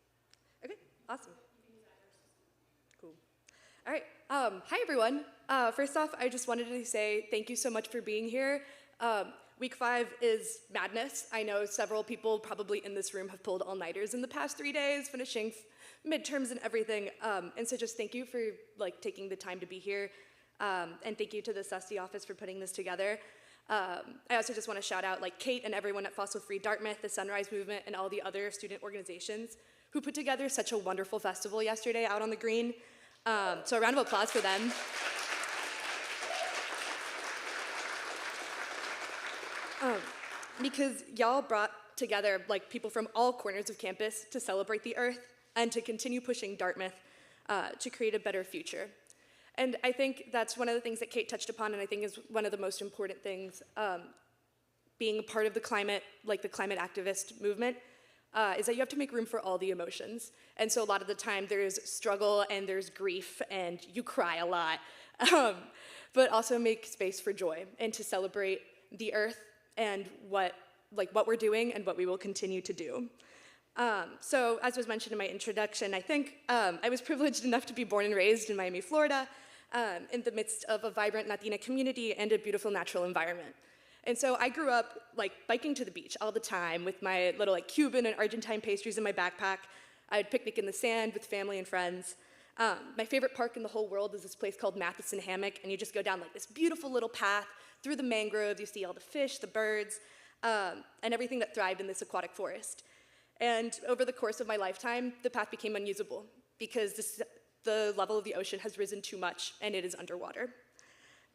Okay, awesome. Cool. All right. Hi, everyone. First off, I just wanted to say thank you so much for being here. Week 5 is madness. I know several people probably in this room have pulled all-nighters in the past 3 days, finishing midterms and everything. And so just thank you for taking the time to be here. And thank you to the Trustee office for putting this together. I also just want to shout out Kate and everyone at Fossil Free Dartmouth, the Sunrise Movement, and all the other student organizations who put together such a wonderful festival yesterday out on the green. So a round of applause for them. Because y'all brought together people from all corners of campus to celebrate the Earth and to continue pushing Dartmouth to create a better future. And I think that's one of the things that Kate touched upon, and I think is one of the most important things being a part of the climate activist movement, is that you have to make room for all the emotions. And so a lot of the time there's struggle and there's grief and you cry a lot, but also make space for joy and to celebrate the Earth and what we're doing and what we will continue to do. So as was mentioned in my introduction, I think I was privileged enough to be born and raised in Miami, Florida, in the midst of a vibrant Latina community and a beautiful natural environment. And so I grew up biking to the beach all the time with my little Cuban and Argentine pastries in my backpack. I'd picnic in the sand with family and friends. My favorite park in the whole world is this place called Matheson Hammock, and you just go down this beautiful little path through the mangroves. You see all the fish, the birds, and everything that thrived in this aquatic forest. And over the course of my lifetime, the path became unusable because the level of the ocean has risen too much and it is underwater.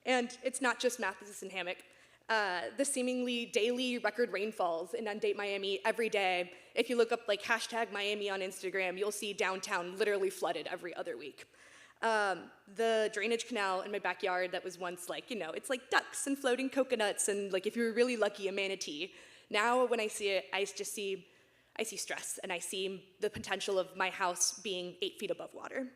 And it's not just Matheson Hammock. The seemingly daily record rainfalls inundate Miami every day. If you look up #Miami on Instagram, you'll see downtown literally flooded every other week. The drainage canal in my backyard that was once it's ducks and floating coconuts and if you were really lucky, a manatee. Now when I see it, I see stress and I see the potential of my house being 8 feet above water.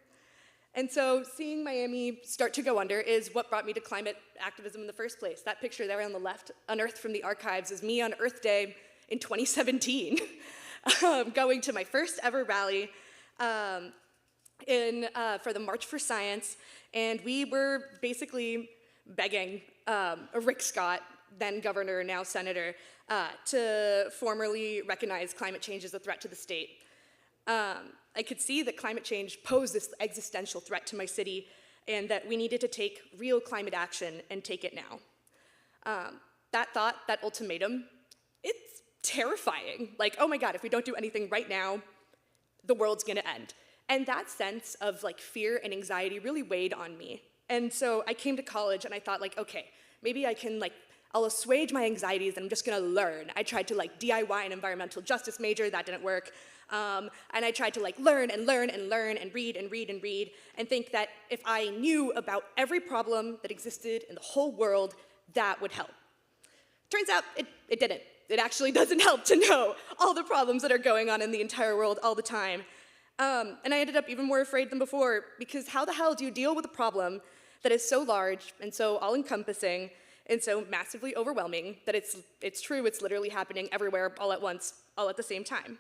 And so seeing Miami start to go under is what brought me to climate activism in the first place. That picture there on the left, unearthed from the archives, is me on Earth Day in 2017, going to my first ever rally for the March for Science, and we were basically begging Rick Scott, then governor, now senator, to formally recognize climate change as a threat to the state. I could see that climate change posed this existential threat to my city and that we needed to take real climate action and take it now. That thought, that ultimatum, it's terrifying. Like, oh my God, if we don't do anything right now, the world's gonna end. And that sense of like fear and anxiety really weighed on me. And so I came to college and I thought like, okay, maybe I can I'll assuage my anxieties and I'm just gonna learn. I tried to DIY an environmental justice major, that didn't work. And I tried to learn and learn and learn and read and read and read and think that if I knew about every problem that existed in the whole world, that would help. Turns out it didn't. It actually doesn't help to know all the problems that are going on in the entire world all the time. And I ended up even more afraid than before, because how the hell do you deal with a problem that is so large and so all-encompassing and so massively overwhelming that it's true, it's literally happening everywhere all at once, all at the same time.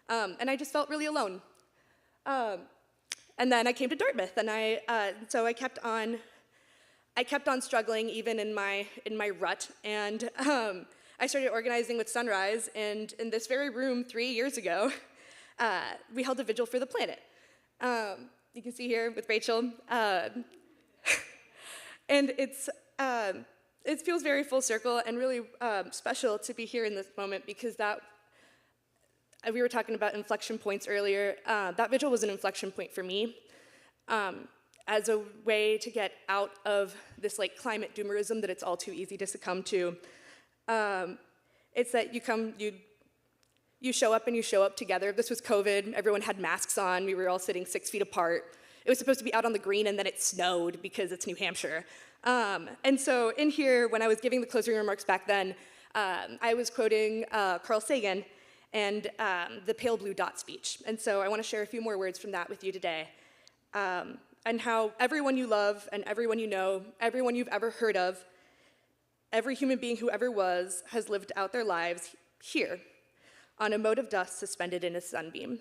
And I just felt really alone. And then I came to Dartmouth, and so I kept on struggling even in my rut, and I started organizing with Sunrise, and in this very room 3 years ago, we held a vigil for the planet. You can see here with Rachel, and it feels very full circle and really special to be here in this moment, because we were talking about inflection points earlier. That vigil was an inflection point for me as a way to get out of this climate doomerism that it's all too easy to succumb to. It's that you show up and you show up together. This was COVID, everyone had masks on, we were all sitting 6 feet apart. It was supposed to be out on the green and then it snowed because it's New Hampshire. And so in here, when I was giving the closing remarks back then, I was quoting Carl Sagan and the pale blue dot speech. And so I want to share a few more words from that with you today. And how everyone you love and everyone you know, everyone you've ever heard of, every human being who ever was, has lived out their lives here on a mote of dust suspended in a sunbeam.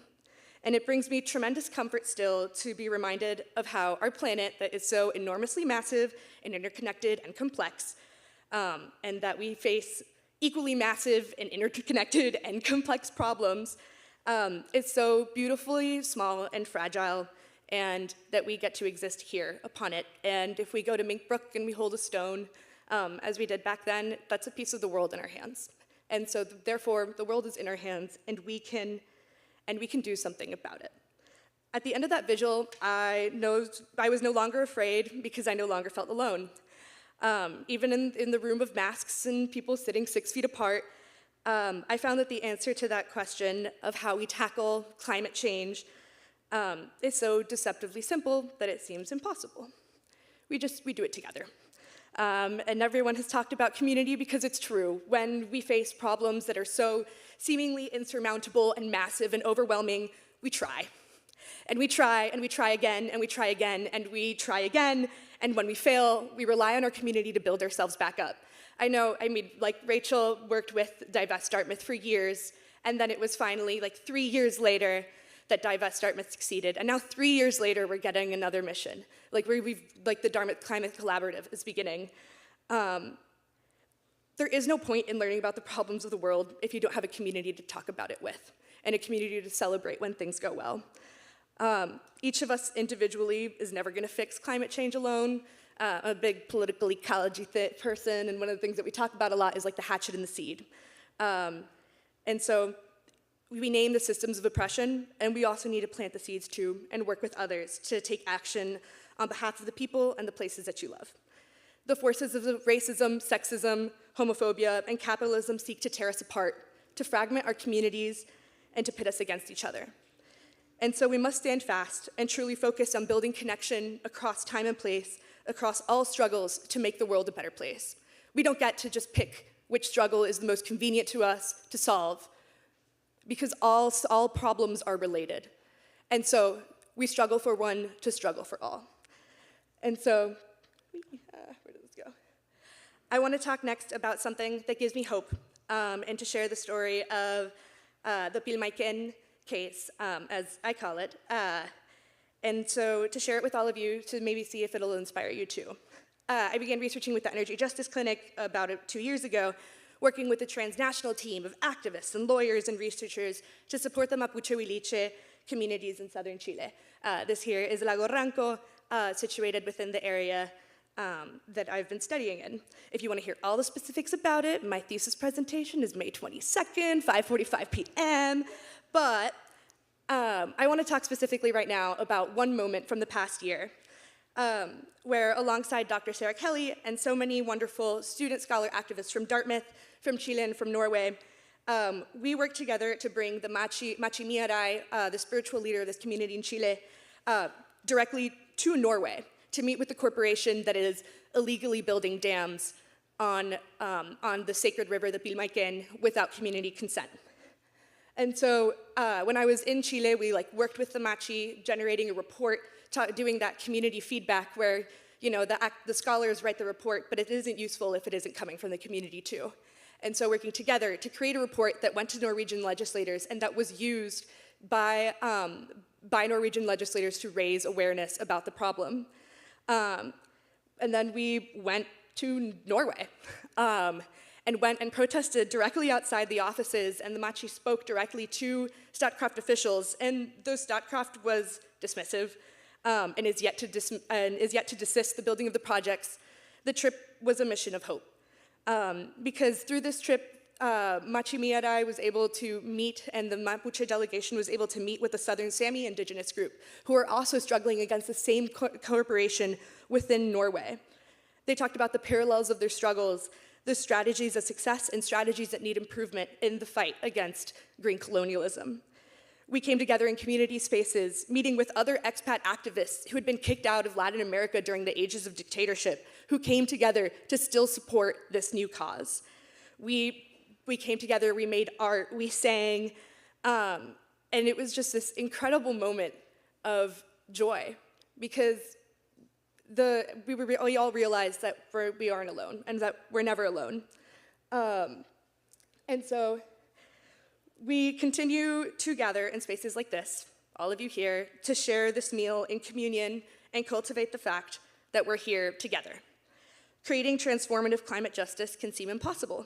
And it brings me tremendous comfort still to be reminded of how our planet, that is so enormously massive and interconnected and complex, and that we face equally massive and interconnected and complex problems, is so beautifully small and fragile, and that we get to exist here upon it. And if we go to Mink Brook and we hold a stone, as we did back then, that's a piece of the world in our hands. And so therefore, the world is in our hands, and we can do something about it. At the end of that vigil, I was no longer afraid because I no longer felt alone. Even in the room of masks and people sitting 6 feet apart, I found that the answer to that question of how we tackle climate change is so deceptively simple that it seems impossible. We do it together. And everyone has talked about community because it's true. When we face problems that are so seemingly insurmountable and massive and overwhelming, we try. And we try, and we try again, and we try again, and we try again, and when we fail, we rely on our community to build ourselves back up. Rachel worked with Divest Dartmouth for years, and then it was finally 3 years later that Divest Dartmouth succeeded, and now 3 years later, we're getting another mission. The Dartmouth Climate Collaborative is beginning. There is no point in learning about the problems of the world if you don't have a community to talk about it with, and a community to celebrate when things go well. Each of us individually is never gonna fix climate change alone. I'm a big political ecology person, and one of the things that we talk about a lot is the hatchet and the seed. And so we name the systems of oppression, and we also need to plant the seeds too, and work with others to take action on behalf of the people and the places that you love. The forces of racism, sexism, homophobia, and capitalism seek to tear us apart, to fragment our communities, and to pit us against each other. And so we must stand fast and truly focus on building connection across time and place, across all struggles to make the world a better place. We don't get to just pick which struggle is the most convenient to us to solve, because all problems are related. And so we struggle for one to struggle for all. And so, where does this go? I want to talk next about something that gives me hope, and to share the story of the Pilmaiquen case, as I call it. And so to share it with all of you to maybe see if it'll inspire you too. I began researching with the Energy Justice Clinic about 2 years ago, working with a transnational team of activists and lawyers and researchers to support the Mapuche Huiliche communities in southern Chile. This here is Lago Ranco, situated within the area that I've been studying in. If you want to hear all the specifics about it, my thesis presentation is May 22nd, 5:45 p.m. But I want to talk specifically right now about one moment from the past year, where alongside Dr. Sarah Kelly and so many wonderful student scholar activists from Dartmouth, from Chile, and from Norway, we worked together to bring the Machi Miarai, the spiritual leader of this community in Chile, directly to Norway to meet with the corporation that is illegally building dams on the sacred river, the Pilmaiquen, without community consent. And so when I was in Chile, we worked with the Machi, generating a report, doing that community feedback where the scholars write the report, but it isn't useful if it isn't coming from the community too. And so working together to create a report that went to Norwegian legislators and that was used by Norwegian legislators to raise awareness about the problem. And then we went to Norway and went and protested directly outside the offices, and the Machi spoke directly to Statkraft officials, and though Statkraft was dismissive and is yet to desist the building of the projects, the trip was a mission of hope. Because through this trip, Machi Miarai was able to meet, and the Mapuche delegation was able to meet with the Southern Sami indigenous group, who are also struggling against the same corporation within Norway. They talked about the parallels of their struggles, the strategies of success and strategies that need improvement in the fight against green colonialism. We came together in community spaces, meeting with other expat activists who had been kicked out of Latin America during the ages of dictatorship, who came together to still support this new cause. We came together, we made art, we sang, and it was just this incredible moment of joy, because we all realized that we aren't alone, and that we're never alone. And so we continue to gather in spaces like this, all of you here, to share this meal in communion and cultivate the fact that we're here together. Creating transformative climate justice can seem impossible.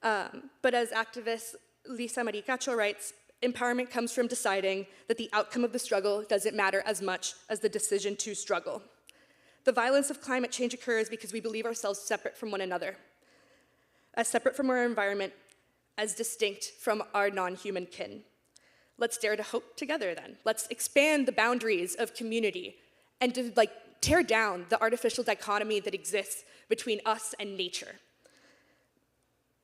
But as activist Lisa Maricacho writes, empowerment comes from deciding that the outcome of the struggle doesn't matter as much as the decision to struggle. The violence of climate change occurs because we believe ourselves separate from one another, as separate from our environment, as distinct from our non-human kin. Let's dare to hope together then. Let's expand the boundaries of community and to tear down the artificial dichotomy that exists between us and nature.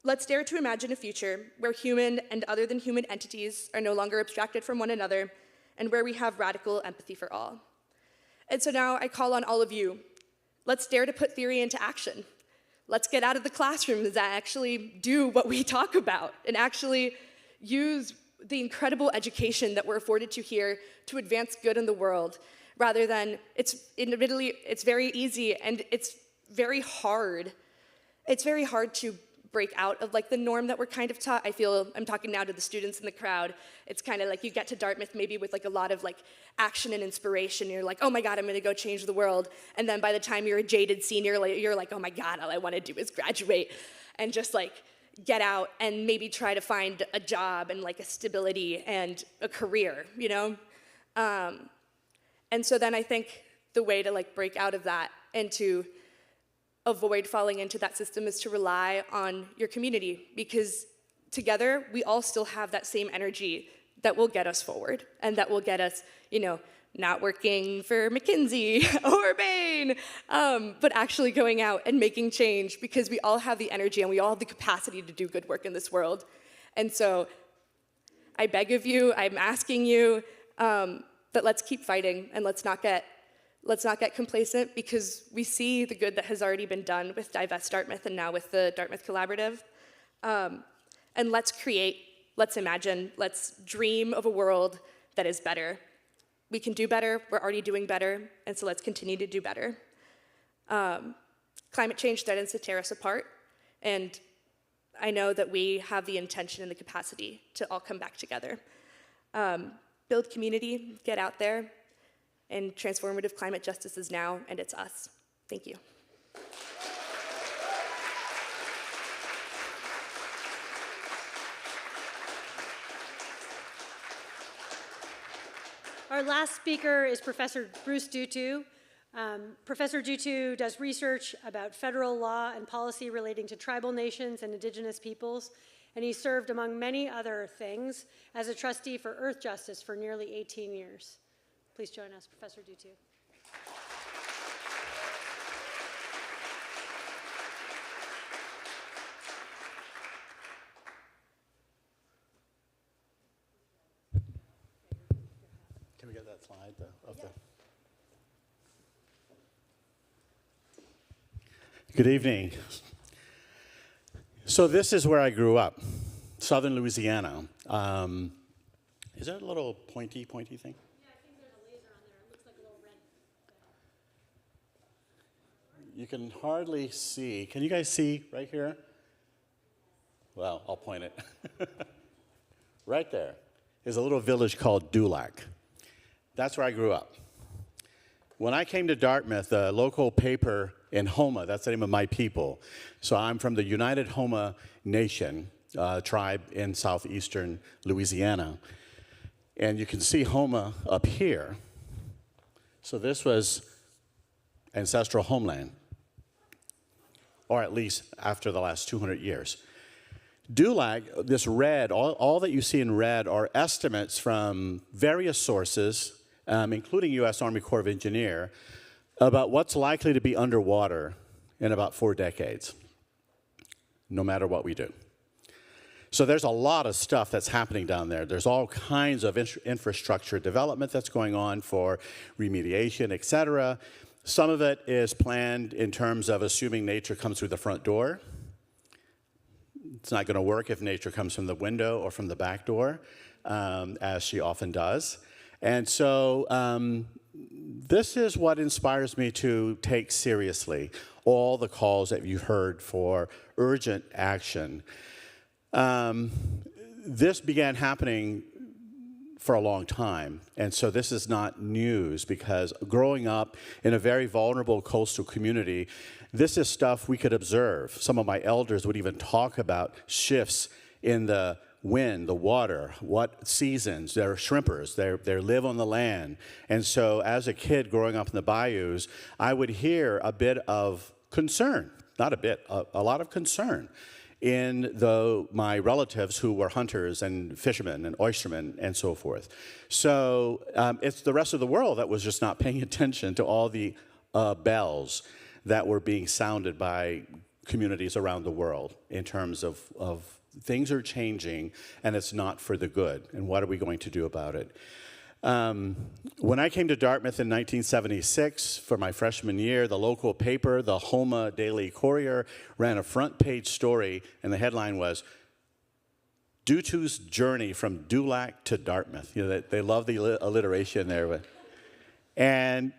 Let's dare to imagine a future where human and other than human entities are no longer abstracted from one another, and where we have radical empathy for all. And so now I call on all of you, let's dare to put theory into action. Let's get out of the classrooms that actually do what we talk about and actually use the incredible education that we're afforded to here to advance good in the world, rather than, admittedly, it's very easy and it's very hard. It's very hard to break out of the norm that we're kind of taught. I feel I'm talking now to the students in the crowd. It's kind of you get to Dartmouth maybe with a lot of action and inspiration. You're like, oh my God, I'm gonna go change the world. And then by the time you're a jaded senior, you're like, oh my God, all I wanna do is graduate and just get out and maybe try to find a job and a stability and a career, And so then I think the way to break out of that and to avoid falling into that system is to rely on your community, because together we all still have that same energy that will get us forward and that will get us, not working for McKinsey or Bain, but actually going out and making change, because we all have the energy and we all have the capacity to do good work in this world. And so I beg of you, I'm asking you, that let's keep fighting and let's not get complacent, because we see the good that has already been done with Divest Dartmouth and now with the Dartmouth Collaborative. And let's create, let's imagine, let's dream of a world that is better. We can do better, we're already doing better, and so let's continue to do better. Climate change threatens to tear us apart, and I know that we have the intention and the capacity to all come back together. Build community, get out there, and transformative climate justice is now, and it's us. Thank you. Our last speaker is Professor Bruce Duthu. Professor Duthu does research about federal law and policy relating to tribal nations and indigenous peoples, and he served, among many other things, as a trustee for Earthjustice for nearly 18 years. Please join us, Professor Duthu. Can we get that slide of the... Good evening. So this is where I grew up, southern Louisiana. Is that a little pointy thing? Yeah, I think there's a laser on there. It looks like a little red. You can hardly see. Can you guys see right here? Well, I'll point it. Right there is a little village called Dulac. That's where I grew up. When I came to Dartmouth, the local paper in Homa, that's the name of my people. So I'm from the United Homa Nation tribe in southeastern Louisiana. And you can see Homa up here. So this was ancestral homeland, or at least after the last 200 years. Dulac, this red, all that you see in red are estimates from various sources, including U.S. Army Corps of Engineers, about what's likely to be underwater in about 4 decades, no matter what we do. So there's a lot of stuff that's happening down there. There's all kinds of infrastructure development that's going on for remediation, et cetera. Some of it is planned in terms of assuming nature comes through the front door. It's not going to work if nature comes from the window or from the back door, as she often does. And so this is what inspires me to take seriously all the calls that you heard for urgent action. This began happening for a long time, and so this is not news, because growing up in a very vulnerable coastal community, this is stuff we could observe. Some of my elders would even talk about shifts in the wind, the water, what seasons. They're shrimpers, they live on the land. And so as a kid growing up in the bayous, I would hear a bit of concern, not a bit, a lot of concern in my relatives who were hunters and fishermen and oystermen and so forth. So it's the rest of the world that was just not paying attention to all the bells that were being sounded by communities around the world in terms of things are changing and it's not for the good, and what are we going to do about it? When I came to Dartmouth in 1976 for my freshman year, the local paper, the Homa Daily Courier, ran a front page story, and the headline was, Duthu's Journey from Dulac to Dartmouth. You know, they love the alliteration there. And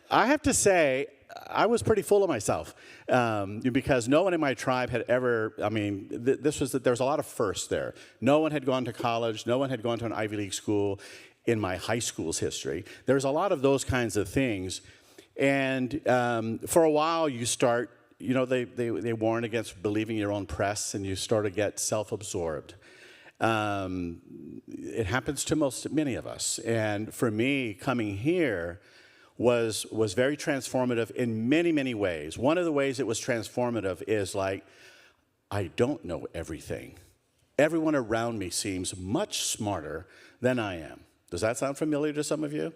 I have to say, I was pretty full of myself because no one in my tribe had ever, I mean, there was a lot of firsts there. No one had gone to college, no one had gone to an Ivy League school in my high school's history. There's a lot of those kinds of things. And for a while you start, you know, they warn against believing your own press, and you start to get self-absorbed. It happens to many of us. And for me, coming here was very transformative in many, many ways. One of the ways it was transformative is like, I don't know everything. Everyone around me seems much smarter than I am. Does that sound familiar to some of you?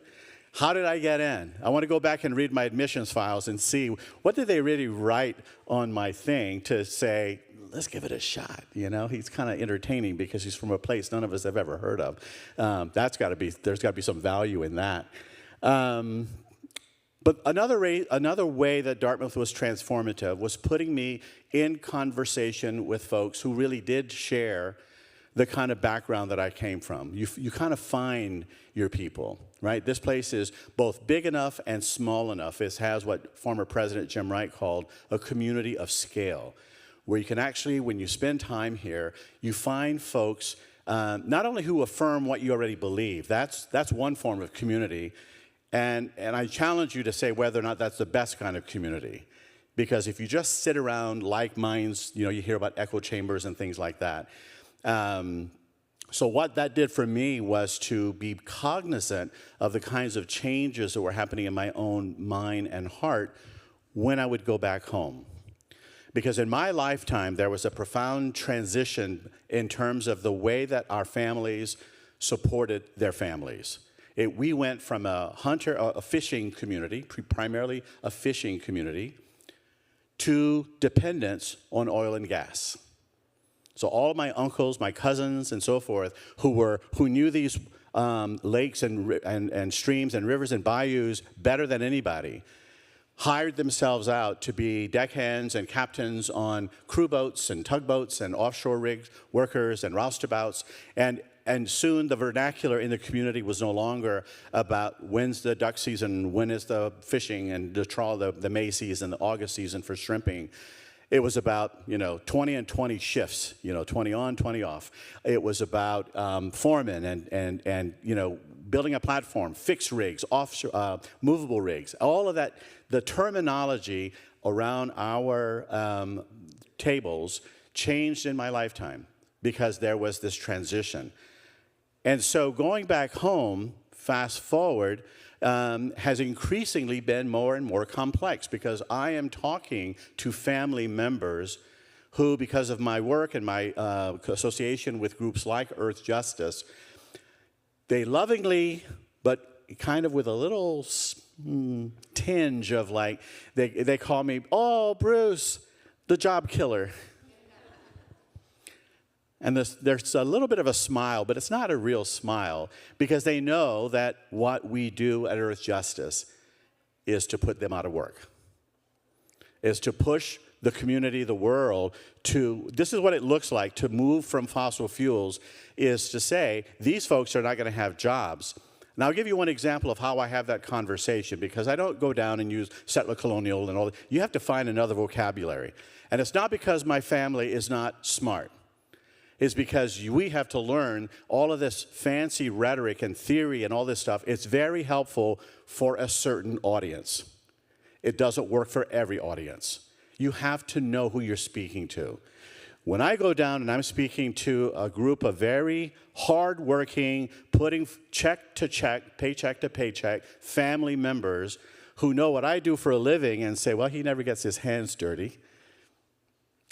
How did I get in? I want to go back and read my admissions files and see what did they really write on my thing to say, let's give it a shot. You know, he's kind of entertaining because he's from a place none of us have ever heard of. There's got to be some value in that. But another way that Dartmouth was transformative was putting me in conversation with folks who really did share the kind of background that I came from. You kind of find your people, right? This place is both big enough and small enough. It has what former President Jim Wright called a community of scale, where you can actually, when you spend time here, you find folks not only who affirm what you already believe, that's one form of community, and I challenge you to say whether or not that's the best kind of community. Because if you just sit around like minds, you hear about echo chambers and things like that. So what that did for me was to be cognizant of the kinds of changes that were happening in my own mind and heart when I would go back home. Because in my lifetime, there was a profound transition in terms of the way that our families supported their families. We went from a fishing community, primarily a fishing community, to dependence on oil and gas. So all of my uncles, my cousins, and so forth, who knew these lakes and streams and rivers and bayous better than anybody, hired themselves out to be deckhands and captains on crew boats and tugboats and offshore rig workers and roustabouts. And soon the vernacular in the community was no longer about when's the duck season, when is the fishing and the trawl, the May season, the August season for shrimping. It was about 20 and 20 shifts, 20 on, 20 off. It was about foremen and building a platform, fixed rigs, offshore, movable rigs, all of that. The terminology around our tables changed in my lifetime because there was this transition. And so going back home, fast forward, has increasingly been more and more complex because I am talking to family members who, because of my work and my association with groups like Earthjustice, they lovingly, but kind of with a little tinge of they call me, "Oh, Bruce, the job killer." And there's a little bit of a smile, but it's not a real smile, because they know that what we do at Earthjustice is to put them out of work, is to push the community, the world, this is what it looks like to move from fossil fuels, is to say, these folks are not going to have jobs. Now, I'll give you one example of how I have that conversation, because I don't go down and use settler colonial and all that. You have to find another vocabulary. And it's not because my family is not smart. Is because we have to learn all of this fancy rhetoric and theory and all this stuff. It's very helpful for a certain audience. It doesn't work for every audience. You have to know who you're speaking to. When I go down and I'm speaking to a group of very hardworking, putting check to check, paycheck to paycheck, family members who know what I do for a living and say, well, he never gets his hands dirty.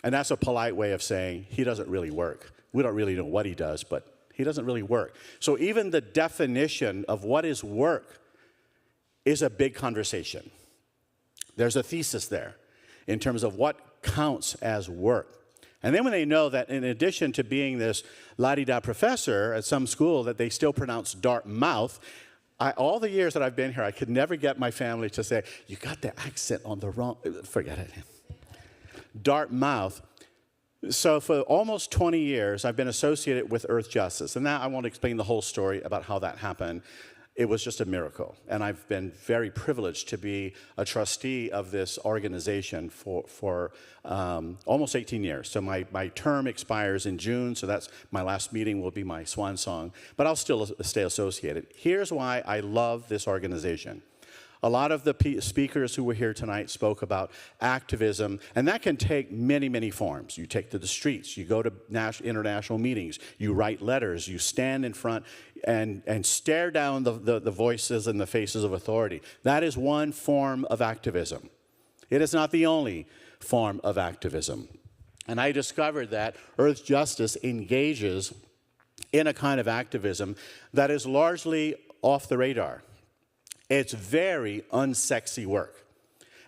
And that's a polite way of saying he doesn't really work. We don't really know what he does, but he doesn't really work. So even the definition of what is work is a big conversation. There's a thesis there in terms of what counts as work. And then when they know that in addition to being this la-di-da professor at some school that they still pronounce Dartmouth, all the years that I've been here, I could never get my family to say, you got the accent on the wrong, forget it. Dartmouth. So for almost 20 years, I've been associated with Earthjustice. And now I won't explain the whole story about how that happened. It was just a miracle. And I've been very privileged to be a trustee of this organization for almost 18 years. So my term expires in June, so that's my last meeting will be my swan song. But I'll still stay associated. Here's why I love this organization. A lot of the speakers who were here tonight spoke about activism, and that can take many, many forms. You take to the streets, you go to international meetings, you write letters, you stand in front and stare down the voices and the faces of authority. That is one form of activism. It is not the only form of activism. And I discovered that Earthjustice engages in a kind of activism that is largely off the radar. It's very unsexy work.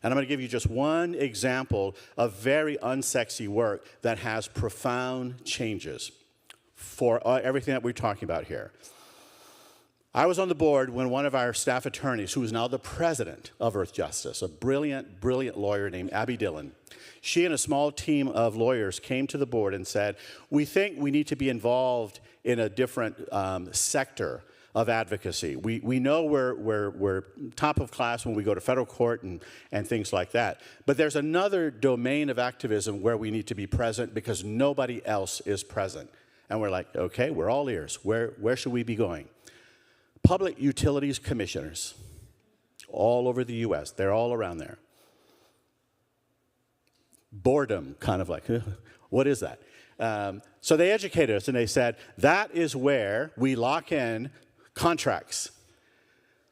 And I'm going to give you just one example of very unsexy work that has profound changes for everything that we're talking about here. I was on the board when one of our staff attorneys, who is now the president of Earthjustice, a brilliant, brilliant lawyer named Abby Dillon, she and a small team of lawyers came to the board and said, we think we need to be involved in a different sector of advocacy. We know we're top of class when we go to federal court and things like that. But there's another domain of activism where we need to be present because nobody else is present. And we're like, okay, we're all ears. Where should we be going? Public utilities commissioners all over the US. They're all around there. Boredom, kind of like, what is that? So they educated us and they said, that is where we lock in contracts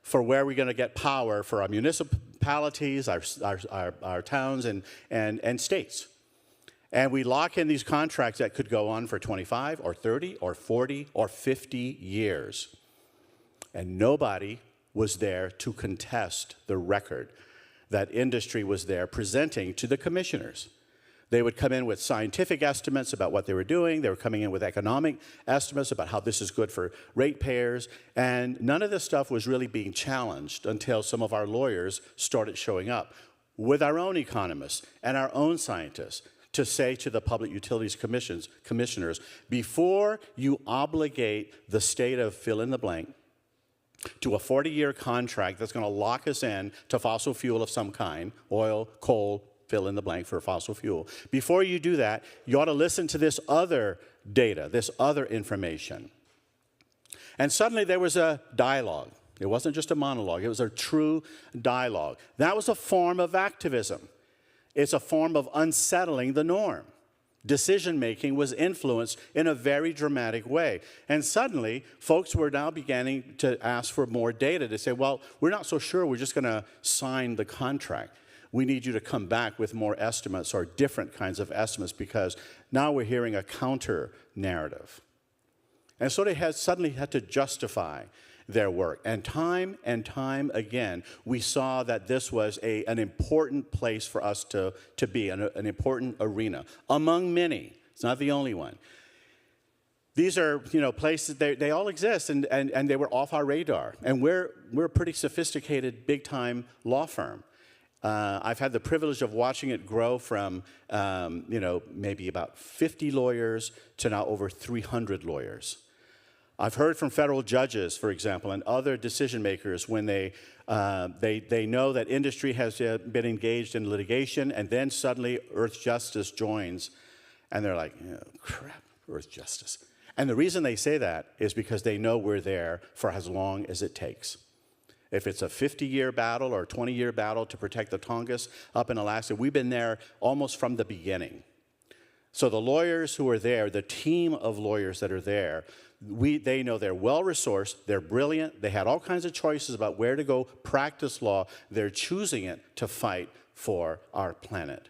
for where we're going to get power for our municipalities, our towns, and states. And we lock in these contracts that could go on for 25 or 30 or 40 or 50 years. And nobody was there to contest the record that industry was there presenting to the commissioners. They would come in with scientific estimates about what they were doing. They were coming in with economic estimates about how this is good for ratepayers. And none of this stuff was really being challenged until some of our lawyers started showing up with our own economists and our own scientists to say to the Public Utilities commissioners, before you obligate the state of fill in the blank to a 40-year contract that's going to lock us in to fossil fuel of some kind, oil, coal, fill in the blank for fossil fuel. Before you do that, you ought to listen to this other data, this other information. And suddenly there was a dialogue. It wasn't just a monologue. It was a true dialogue. That was a form of activism. It's a form of unsettling the norm. Decision-making was influenced in a very dramatic way. And suddenly, folks were now beginning to ask for more data to say, well, we're not so sure we're just going to sign the contract. We need you to come back with more estimates or different kinds of estimates because now we're hearing a counter narrative. And so they suddenly had to justify their work. And time again, we saw that this was an important place for us to be, an important arena, among many. It's not the only one. These are, places, they all exist, and they were off our radar. And we're a pretty sophisticated, big-time law firm. I've had the privilege of watching it grow from, maybe about 50 lawyers to now over 300 lawyers. I've heard from federal judges, for example, and other decision makers when they know that industry has been engaged in litigation, and then suddenly Earthjustice joins, and they're like, oh, crap, Earthjustice. And the reason they say that is because they know we're there for as long as it takes. If it's a 50-year battle or a 20-year battle to protect the Tongass up in Alaska, we've been there almost from the beginning. So the lawyers who are there, the team of lawyers that are there, they know they're well-resourced, they're brilliant, they had all kinds of choices about where to go practice law. They're choosing it to fight for our planet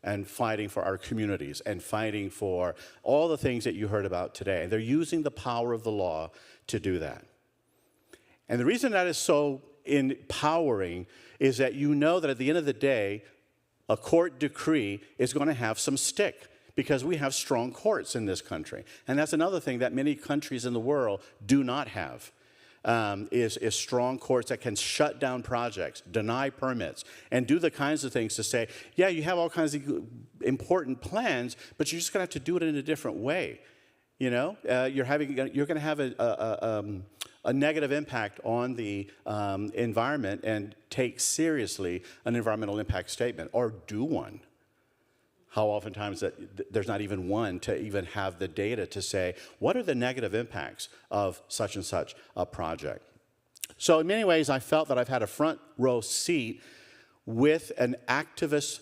and fighting for our communities and fighting for all the things that you heard about today. And they're using the power of the law to do that. And the reason that is so empowering is that you know that at the end of the day, a court decree is going to have some stick, because we have strong courts in this country. And that's another thing that many countries in the world do not have, is strong courts that can shut down projects, deny permits, and do the kinds of things to say, yeah, you have all kinds of important plans, but you're just going to have to do it in a different way. You're going to have a negative impact on the environment and take seriously an environmental impact statement, or do one. How oftentimes that there's not even one to even have the data to say, what are the negative impacts of such and such a project? So in many ways, I felt that I've had a front row seat with an activist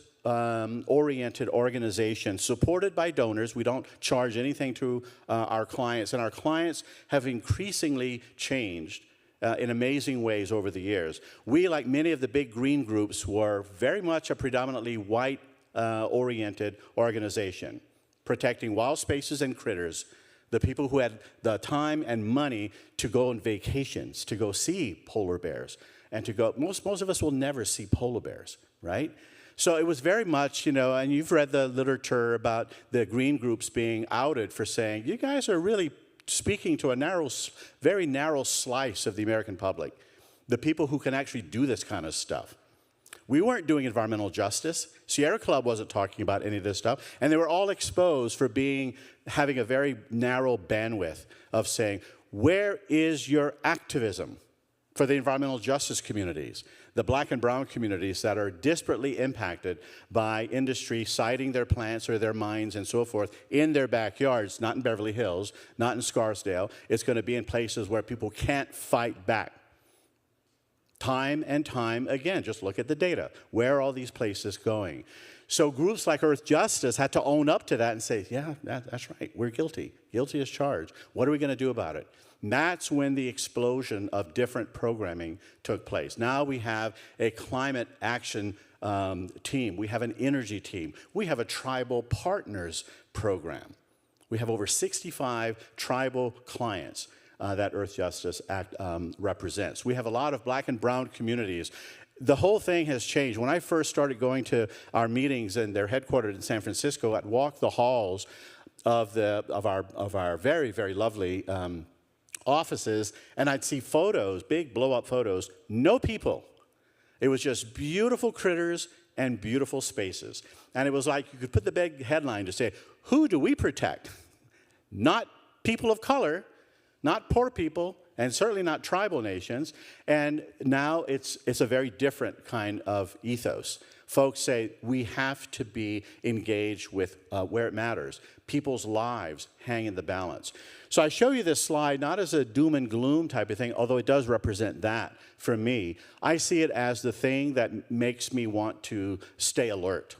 oriented organization supported by donors. We don't charge anything to our clients, and our clients have increasingly changed in amazing ways over the years. We, like many of the big green groups, were very much a predominantly white oriented organization, protecting wild spaces and critters, the people who had the time and money to go on vacations, to go see polar bears, and to go, most of us will never see polar bears, right? So it was very much, and you've read the literature about the green groups being outed for saying, you guys are really speaking to a very narrow slice of the American public, the people who can actually do this kind of stuff. We weren't doing environmental justice. Sierra Club wasn't talking about any of this stuff. And they were all exposed for having a very narrow bandwidth of saying, where is your activism for the environmental justice communities, the black and brown communities that are disparately impacted by industry siting their plants or their mines and so forth in their backyards, not in Beverly Hills, not in Scarsdale. It's going to be in places where people can't fight back. Time and time again, just look at the data. Where are all these places going? So groups like Earthjustice had to own up to that and say, yeah, that's right, we're guilty. Guilty as charged. What are we going to do about it? And that's when the explosion of different programming took place. Now we have a climate action team. We have an energy team. We have a tribal partners program. We have over 65 tribal clients that Earthjustice Act represents. We have a lot of black and brown communities. The whole thing has changed. When I first started going to our meetings, and they're headquartered in San Francisco, I'd walk the halls of our very, very lovely offices, and I'd see photos, big blow-up photos, no people. It was just beautiful critters and beautiful spaces. And it was like you could put the big headline to say, who do we protect? Not people of color, not poor people, and certainly not tribal nations. And now it's a very different kind of ethos. Folks say we have to be engaged with where it matters. People's lives hang in the balance. So I show you this slide not as a doom and gloom type of thing, although it does represent that for me. I see it as the thing that makes me want to stay alert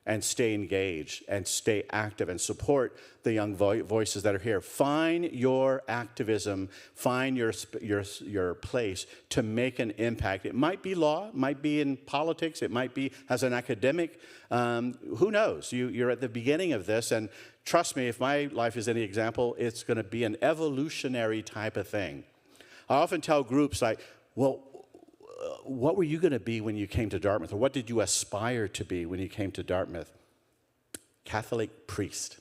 and stay engaged and stay active and support the young voices that are here. Find your activism, find your place to make an impact. It might be law, it might be in politics, it might be as an academic. Who knows? You're at the beginning of this, and trust me, if my life is any example, it's going to be an evolutionary type of thing. I often tell groups like, well, what were you going to be when you came to Dartmouth? Or what did you aspire to be when you came to Dartmouth? Catholic priest.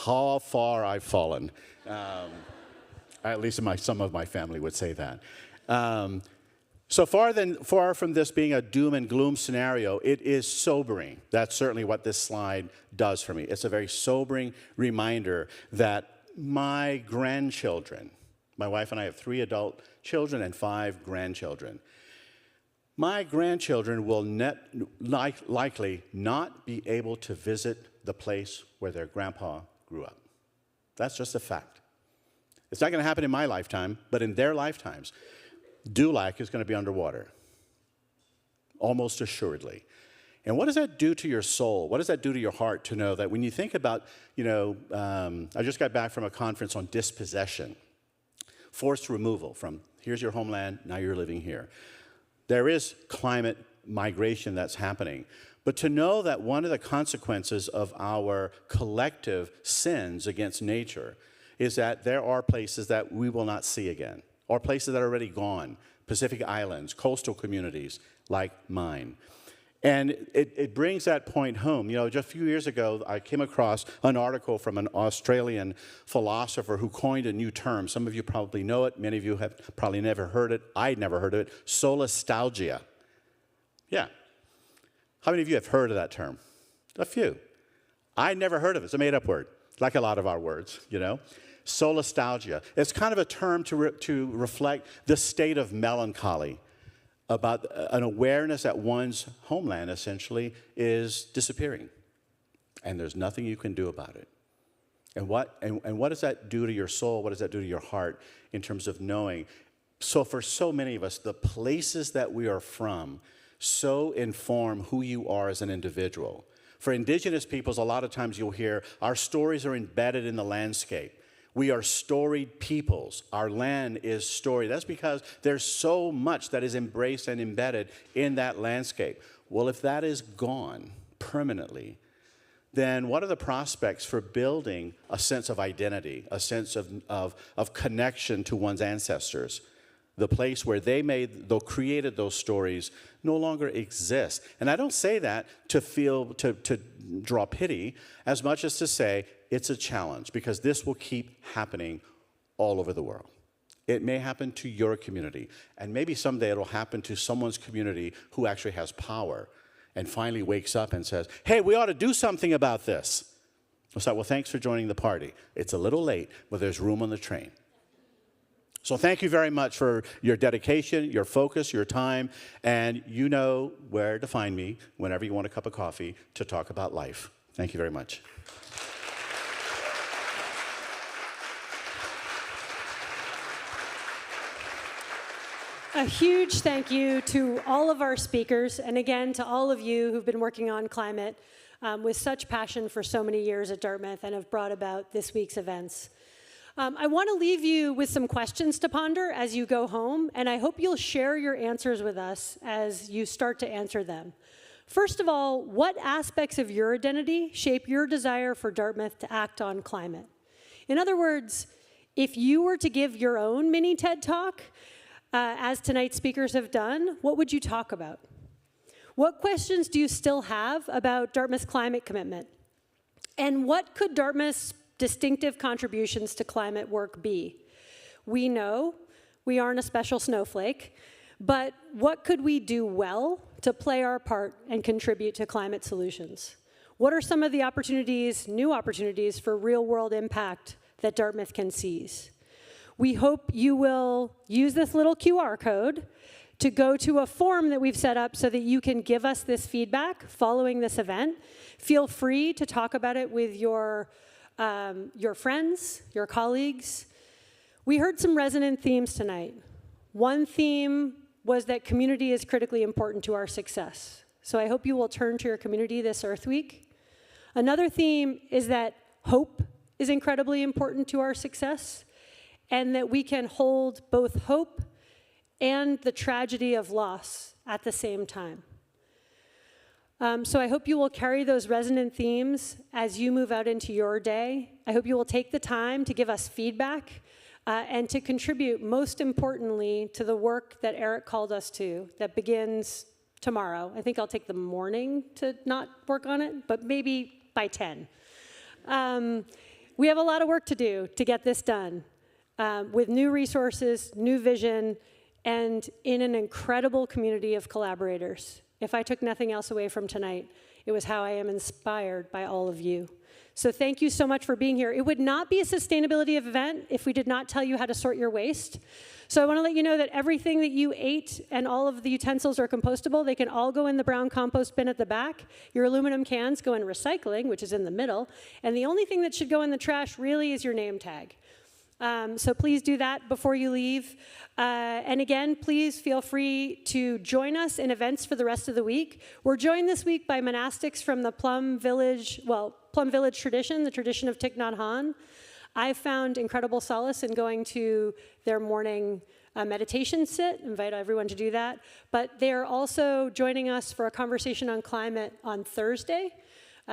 How far I've fallen. At least some of my family would say that. So far from this being a doom and gloom scenario, it is sobering. That's certainly what this slide does for me. It's a very sobering reminder that my grandchildren, my wife and I have 3 adult children and 5 grandchildren. My grandchildren will likely not be able to visit the place where their grandpa grew up. That's just a fact. It's not going to happen in my lifetime, but in their lifetimes, Dulac is going to be underwater, almost assuredly. And what does that do to your soul? What does that do to your heart to know that when you think about, I just got back from a conference on dispossession, forced removal from here's your homeland, now you're living here. There is climate migration that's happening. But to know that one of the consequences of our collective sins against nature is that there are places that we will not see again, or places that are already gone, Pacific Islands, coastal communities like mine. And it brings that point home. Just a few years ago, I came across an article from an Australian philosopher who coined a new term. Some of you probably know it. Many of you have probably never heard it. I'd never heard of it. Solastalgia. Yeah. How many of you have heard of that term? A few. I never heard of it. It's a made-up word, like a lot of our words, Solastalgia. It's kind of a term to reflect the state of melancholy about an awareness that one's homeland essentially is disappearing, and there's nothing you can do about it. And what does that do to your soul? What does that do to your heart in terms of knowing? So for so many of us, the places that we are from so inform who you are as an individual. For Indigenous peoples, a lot of times you'll hear our stories are embedded in the landscape. We are storied peoples. Our land is storied. That's because there's so much that is embraced and embedded in that landscape. Well, if that is gone permanently, then what are the prospects for building a sense of identity, a sense of connection to one's ancestors? The place where they created those stories no longer exists. And I don't say that to draw pity, as much as to say, it's a challenge because this will keep happening all over the world. It may happen to your community, and maybe someday it'll happen to someone's community who actually has power and finally wakes up and says, hey, we ought to do something about this. It's like, well, thanks for joining the party. It's a little late, but there's room on the train. So thank you very much for your dedication, your focus, your time, and you know where to find me whenever you want a cup of coffee to talk about life. Thank you very much. A huge thank you to all of our speakers, and again to all of you who've been working on climate with such passion for so many years at Dartmouth and have brought about this week's events. I want to leave you with some questions to ponder as you go home, and I hope you'll share your answers with us as you start to answer them. First of all, what aspects of your identity shape your desire for Dartmouth to act on climate? In other words, if you were to give your own mini TED Talk, as tonight's speakers have done, what would you talk about? What questions do you still have about Dartmouth's climate commitment? And what could Dartmouth's distinctive contributions to climate work be? We know we aren't a special snowflake, but what could we do well to play our part and contribute to climate solutions? What are some of the opportunities, new opportunities for real-world impact that Dartmouth can seize? We hope you will use this little QR code to go to a form that we've set up so that you can give us this feedback following this event. Feel free to talk about it with your friends, your colleagues. We heard some resonant themes tonight. One theme was that community is critically important to our success. So I hope you will turn to your community this Earth Week. Another theme is that hope is incredibly important to our success, and that we can hold both hope and the tragedy of loss at the same time. So I hope you will carry those resonant themes as you move out into your day. I hope you will take the time to give us feedback and to contribute, most importantly, to the work that Erich called us to that begins tomorrow. I think I'll take the morning to not work on it, but maybe by 10. We have a lot of work to do to get this done. With new resources, new vision, and in an incredible community of collaborators. If I took nothing else away from tonight, it was how I am inspired by all of you. So thank you so much for being here. It would not be a sustainability event if we did not tell you how to sort your waste. So I want to let you know that everything that you ate and all of the utensils are compostable. They can all go in the brown compost bin at the back. Your aluminum cans go in recycling, which is in the middle. And the only thing that should go in the trash really is your name tag. So please do that before you leave. And again, please feel free to join us in events for the rest of the week. We're joined this week by monastics from the Plum Village tradition, the tradition of Thich Nhat Hanh. I found incredible solace in going to their morning meditation sit. Invite everyone to do that. But they're also joining us for a conversation on climate on Thursday.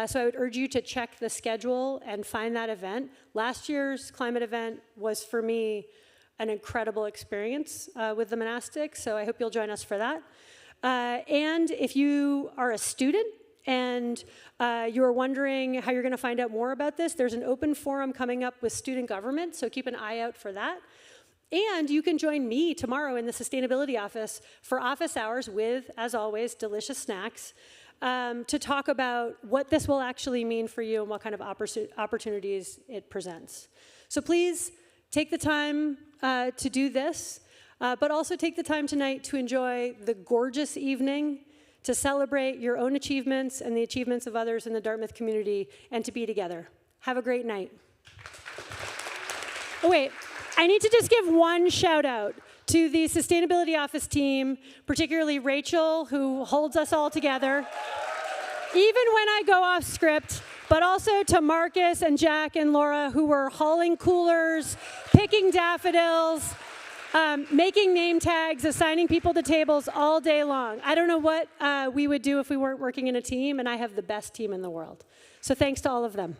So I would urge you to check the schedule and find that event. Last year's climate event was, for me, an incredible experience with the monastics, so I hope you'll join us for that. And if you are a student and you're wondering how you're going to find out more about this, there's an open forum coming up with student government, so keep an eye out for that. And you can join me tomorrow in the sustainability office for office hours with, as always, delicious snacks. To talk about what this will actually mean for you and what kind of opportunities it presents. So please take the time to do this, but also take the time tonight to enjoy the gorgeous evening, to celebrate your own achievements and the achievements of others in the Dartmouth community, and to be together. Have a great night. Oh, wait, I need to just give one shout out to the Sustainability Office team, particularly Rachel, who holds us all together, even when I go off script, but also to Marcus and Jack and Laura, who were hauling coolers, picking daffodils, making name tags, assigning people to tables all day long. I don't know what we would do if we weren't working in a team, and I have the best team in the world. So thanks to all of them.